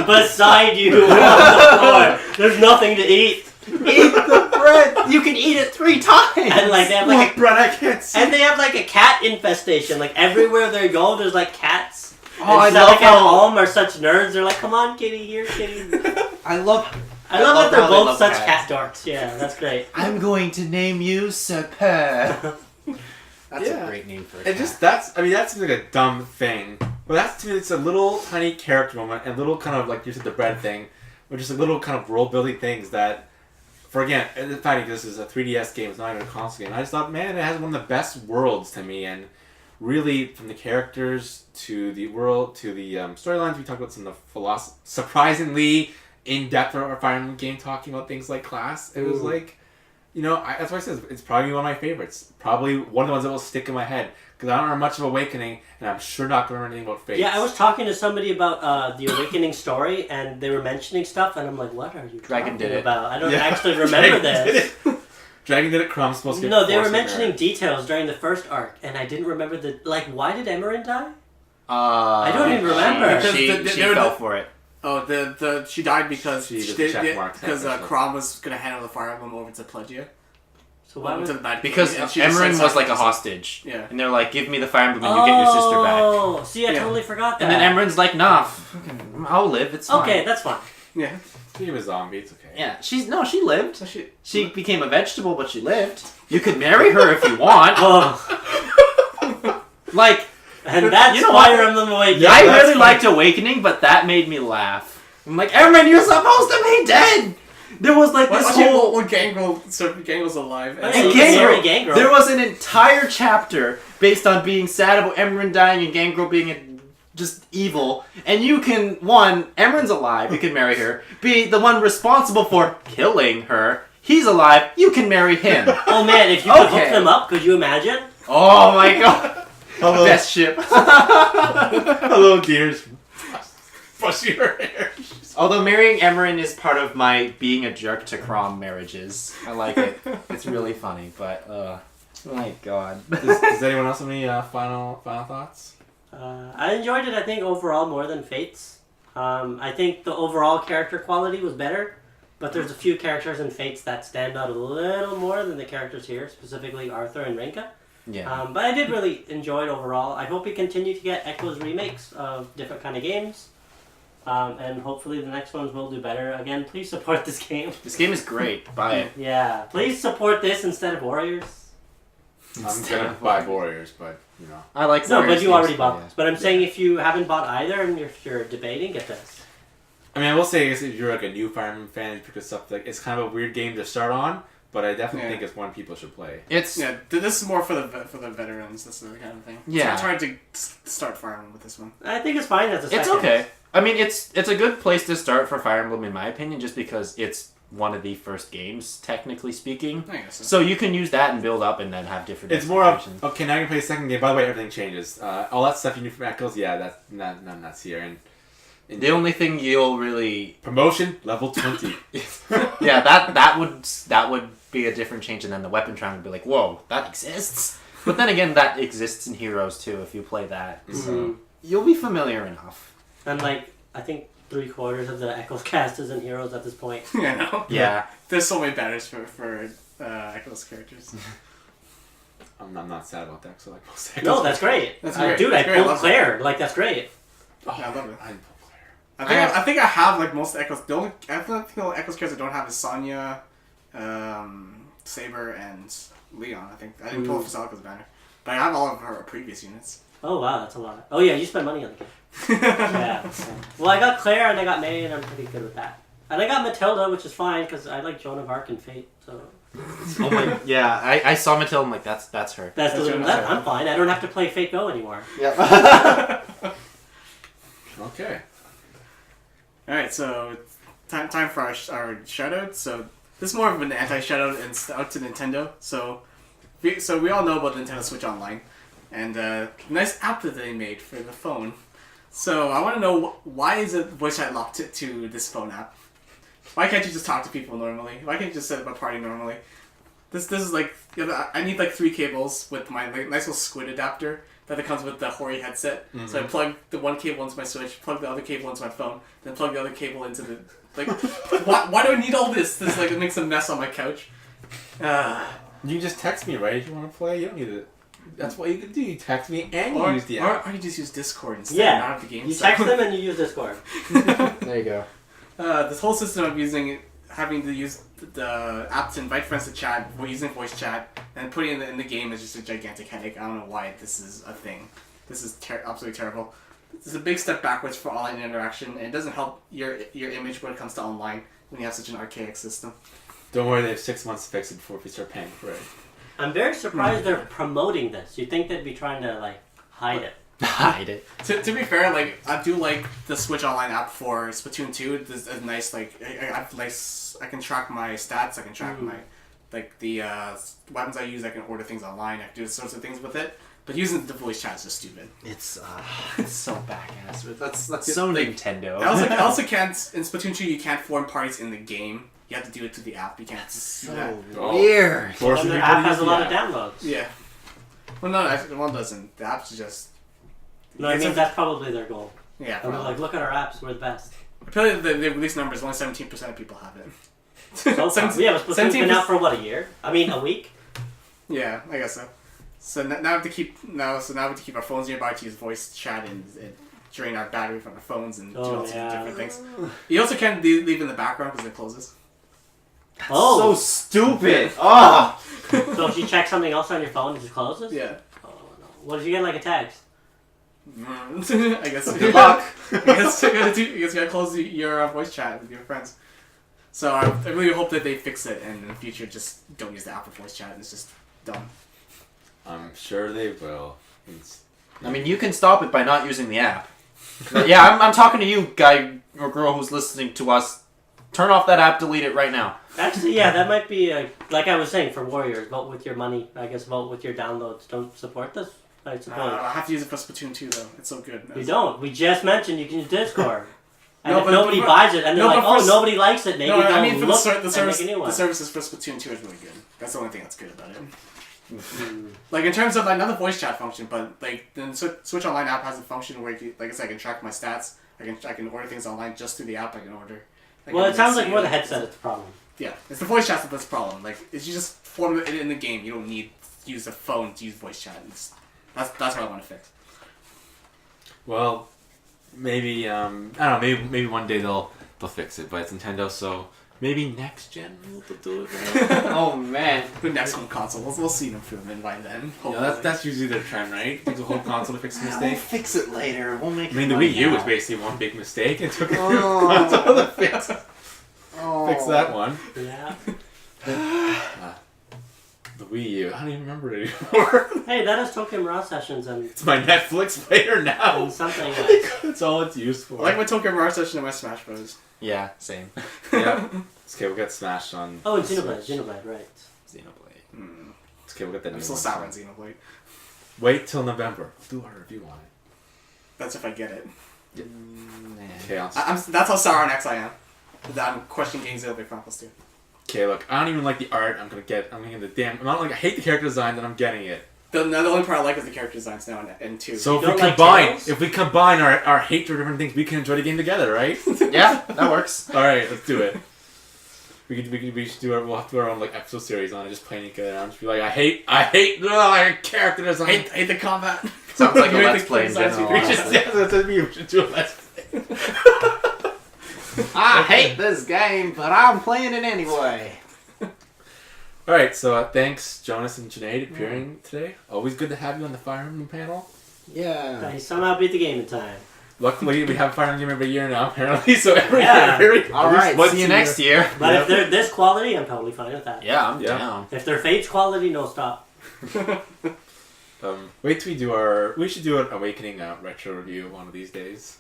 beside you on the floor. There's nothing to eat. Eat the bread! You can eat it 3 times! And they have What bread I can't see. and they have a cat infestation. Everywhere they go, there's cats. Oh, I and love Celica and how... Alm are such nerds. They're like, come on, kitty, here, kitty. I love I love that they're how they both love such cats. cat dorks. Yeah, that's great. I'm going to name you Super. That's Yeah. a great name for a It cat. just that seems like a dumb thing, but that's to me it's a little tiny character moment and little kind of like you said the bread thing, which is little kind of world building things that, for again, the fact that this is a 3DS game, it's not even a console game. I just thought, man, it has one of the best worlds to me, and really from the characters to the world to the storylines, we talked about some of the surprisingly in depth Fire Emblem game talking about things like class. It was that's why I said it's probably one of my favorites. Probably one of the ones that will stick in my head. Because I don't remember much of Awakening, and I'm sure not going to remember anything about Fates. Yeah, I was talking to somebody about the Awakening story, and they were mentioning stuff, and I'm like, what are you Dragon talking did it. about? I don't Yeah. actually remember Dragon did this. Dragon did it. Crum's supposed to get No, they were forced mentioning marriage. details during the first arc, and I didn't remember the why did Emerin die? I don't even remember. She Because they were fell the- for it. Oh, she died because She did the check mark because thing, so. Crom was gonna hand over the Fire Emblem over to Plegia. So why was Because and she just Emerin started was like a sacrificing. hostage. Yeah. And they're like, give me the Fire Emblem and you get your sister back. Oh, see, I Yeah. totally forgot that. And then Emerin's like, nah, I'll live, it's fine. Okay, that's fine. Yeah. He was a zombie. It's okay. Yeah, she lived. So She became a vegetable, but she lived. You could marry her if you want. Oh, Like, and that's You know Fire what? Emblem Awakening. Yeah, I that's really fine. liked Awakening, but that made me laugh. I'm like, Emerin, you're supposed to be dead! There was like this whole... Gangrel's alive. Oh, And yeah, And you can marry Gangrel, Gangrel. there was an entire chapter based on being sad about Emerin dying and Gangrel being just evil. And you can, one, Emerin's alive, you can marry her. B, the one responsible for killing her, he's alive, you can marry him. Oh man, if you could Okay. hook them up, could you imagine? Oh my god. Hello. Best ship. Hello, Gears. Brush your hair. Although marrying Emerin is part of my being a jerk to Crom marriages. I like it. It's really funny, but, my god. Does anyone else have any final thoughts? I enjoyed it, I think, overall more than Fates. I think the overall character quality was better, but there's a few characters in Fates that stand out a little more than the characters here, specifically Arthur and Rinka. Yeah. But I did really enjoy it overall. I hope we continue to get Echo's remakes of different kind of games. And hopefully the next ones will do better. Again, please support this game. This game is great. Buy it. Yeah, please support this instead of Warriors. I'm gonna buy Warriors, but you know. I like No, Warriors but you games, already bought yeah. this. But I'm saying if you haven't bought either and if you're debating, get this. I mean, I will say if you're like a new Fire Emblem fan, you pick this up. Like, it's kind of a weird game to start on, but I definitely think it's one people should play. It's yeah, this is more for the veterans. This is the kind of thing. Yeah. It's hard to start Fire Emblem with this one. I think it's fine as a it's second. okay. I mean, it's a good place to start for Fire Emblem in my opinion, just because it's one of the first games, technically speaking. I guess so. So you can use that and build up and then have different. It's more of expectations. okay. Now you can play the second game. By the way, everything changes. All that stuff you knew from Echoes, yeah, that's that's here. And The only thing you'll really promotion level 20. yeah, that would be a different change, and then the weapon triangle would be like, whoa, that exists. But then again, that exists in Heroes too if you play that. So Mhm. you'll be familiar enough. And I think 3/4 of the Echoes cast is in Heroes at this point. Yeah, no. Yeah. There's so many banners for Echo's characters. I'm not sad about that. So like most Echoes. No, that's great. That's great. Dude, That's I great. I pulled love Claire. Like, that's great. Oh, Yeah, I love it. I didn't pull Claire. I think I have like most Echoes. The only the only Echoes characters I don't have is Sonya, Saber, and Leon. I think I didn't pull Fasalica's banner, but I have all of her previous units. Oh, wow, that's a lot. Oh, yeah, you spent money on the game. Yeah. Well, I got Claire and I got May, and I'm pretty good with that. And I got Matilda, which is fine, because I like Joan of Arc and Fate, so... Oh my, yeah, I saw Matilda, I'm like, that's her. That's Joan of Arc. I'm fine. I don't have to play Fate Go anymore. Yeah. Okay. Alright, so time for our shoutouts. So this is more of an anti-shoutout and out to Nintendo. So we all know about Nintendo Switch Online and nice app that they made for the phone. So I want to know why is it voice chat locked to this phone app? Why can't you just talk to people normally? Why can't you just set up a party normally? This is like I need like 3 cables with my nice little squid adapter that comes with the Hori headset. Mm-hmm. So I plug the one cable into my Switch, plug the other cable into my phone, then plug the other cable into the why do I need all this? This it makes a mess on my couch. You just text me, right? If you want to play, you don't need it. That's what you can do. You text me and you Or use the app. or you just use Discord instead. Yeah. And not have the game. You set. text them and you use Discord. There you go. This whole system of having to use the app to invite friends to chat, using voice chat, and putting it in the game is just a gigantic headache. I don't know why this is a thing. This is absolutely terrible. This is a big step backwards for online interaction, and it doesn't help your image when it comes to online when you have such an archaic system. Don't worry, they have 6 months to fix it before we start paying for it. I'm very surprised they're promoting this. You'd think they'd be trying to, hide it. Hide it. To be fair, I do like the Switch Online app for Splatoon 2. There's a nice I can track my stats. I can track my the weapons I use. I can order things online. I can do sorts of things with it. But using the voice chat is just stupid. It's so badass. That's so Nintendo. I also can't in Splatoon 2. You can't form parties in the game. you have to do it through the app. You can't do So that. weird. Forcing And the people app to has a use lot the of app. downloads. Yeah. Well, no, actually, the one doesn't. The app's just. No, I It's mean a- that's probably their goal. Yeah, And they're probably. like, look at our apps, we're the best. Apparently, the release numbers only 17% of people have it. So far. Yeah, but Splatoon's been out for what, a year? I mean, a week? Yeah, I guess so. So now we have to keep our phones nearby to use voice chat and drain our battery from our phones and do all sorts of different things. You also can't leave in the background because it closes. So stupid. Oh. So if you check something else on your phone, it just closes? Yeah. Oh, no. What if you get like a text? I guess. Good luck. I guess you gotta close your voice chat with your friends. So I really hope that they fix it and in the future just don't use the app for voice chat. It's just dumb. I'm sure they will. I mean, you can stop it by not using the app. Yeah, I'm talking to you, guy or girl who's listening to us. Turn off that app, delete it right now. Actually, yeah, that might be, like I was saying, for Warriors, vote with your money. I guess vote with your downloads. Don't support this, I suppose. I have to use it for Splatoon 2 though. It's so good. We don't. We just mentioned you can use Discord. And No, if but- nobody but- buys it, and they're no, like, but for oh, nobody likes it, maybe No, they'll I mean for look the and service. make a new one. The services for Splatoon 2 is really good. That's the only thing that's good about it. Like in terms of another voice chat function, but like the Switch Online app has a function where like I said, I can track my stats. I can order things online just through the app. I can order. Well, it sounds like more the headset is the problem. Yeah, it's the voice chat that's the problem. Like if you just form it in the game, you don't need to use a phone to use voice chat. That's what I want to fix. Well, maybe I don't know. Maybe one day they'll fix it, but it's Nintendo, so maybe next gen they'll do it. Right? Oh man. The next home console, we'll see an improvement by then. Yeah, that's usually their trend, right? Take the whole console to fix a mistake. We'll fix it later. We'll make. I mean, the money Wii U now. was basically one big mistake. It took a Oh. console to fix Oh. that one. Yeah. The Wii U, I don't even remember it anymore. Hey, that is Tokyo Mirage Sessions and It's my Netflix player now. something That's all it's used for. I like my Tokyo Mirage Session and my Smash Bros. Yeah, same. Yeah. It's okay, we'll get Smash on. Oh, and Xenoblade, right. Xenoblade. It's okay, we'll get that. I'm new still one sour on soon. Xenoblade. Wait till November. We'll do our review on it. That's if I get it. Okay, That's how sour on X I am. That I'm questioning getting Xenoblade Chronicles 2. okay, look, I don't even like the art. I'm gonna get the damn. I'm not like I hate the character design, then I'm getting it. The only part I like is the character designs now in 2. So don't like Tails? if we combine our hate for different things, we can enjoy the game together, right? Yeah, that works. All right, let's do it. We should do we'll have to do our own like episode series on it, just playing each other. I'm just be like, I hate character design. I hate the combat. Sounds like a You hate let's the play in designs general. we We should, honestly. yeah, that's what we should do a let's play. I hate this game, but I'm playing it anyway. All right, so thanks Jonas and Junaid appearing today. Always good to have you on the Fire Emblem panel. Yeah. I somehow beat the game in time. Luckily, we have a Fire Emblem game every year now, apparently. So Yeah. All right. See you next year. But if they're this quality, I'm totally fine with that. Yeah, I'm Yeah. down. If they're Fate's quality, no stop. Wait till we do we should do an Awakening retro review one of these days.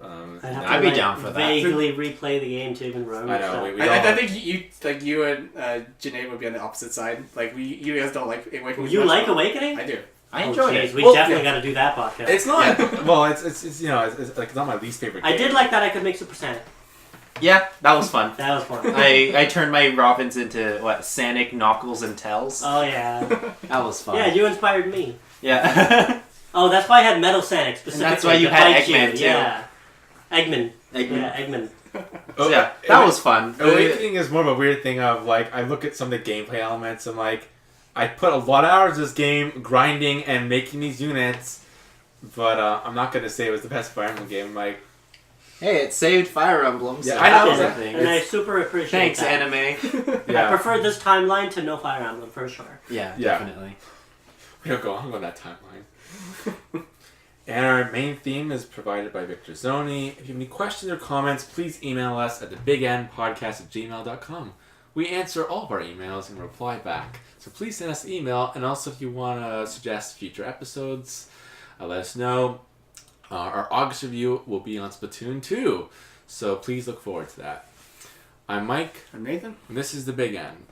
I'd be down for that. Vaguely replay the game to even remember I know, stuff. we I think you and Junaid would be on the opposite side. Like you guys don't like Awakening. You as much. like Awakening? I do. I enjoyed jeez, it. We Well, definitely yeah. got to do that podcast. It's not. Well, it's it's like it's not my least favorite game. I did like that I could make Super Saiyan. Yeah, that was fun. That was fun. I turned my Robins into what Sanic, Knuckles, and Tells. Oh yeah. That was fun. Yeah, you inspired me. Yeah. Oh, that's why I had Metal Sanic specifically. that's why you to had fight Eggman, you. too. Yeah. Eggman. Eggman. Yeah, Eggman. Oh, Yeah, that was fun. Awakening is more of a weird thing of like I look at some of the gameplay elements and like I put a lot of hours in this game grinding and making these units, but I'm not gonna say it was the best Fire Emblem game. Like, Hey, it saved Fire Emblem. Yeah, so I know, that's a yeah. thing. And I super appreciate Thanks, that. anime. I yeah, prefer this timeline to no Fire Emblem for sure. Yeah, Yeah. definitely. we don't go on with that timeline. And our main theme is provided by Victor Zoni. If you have any questions or comments, please email us at TheBigNPodcast@gmail.com. We answer all of our emails and reply back. So please send us an email. And also if you want to suggest future episodes, let us know. Our August review will be on Splatoon 2. So please look forward to that. I'm Mike, I'm Nathan. and this is The Big N.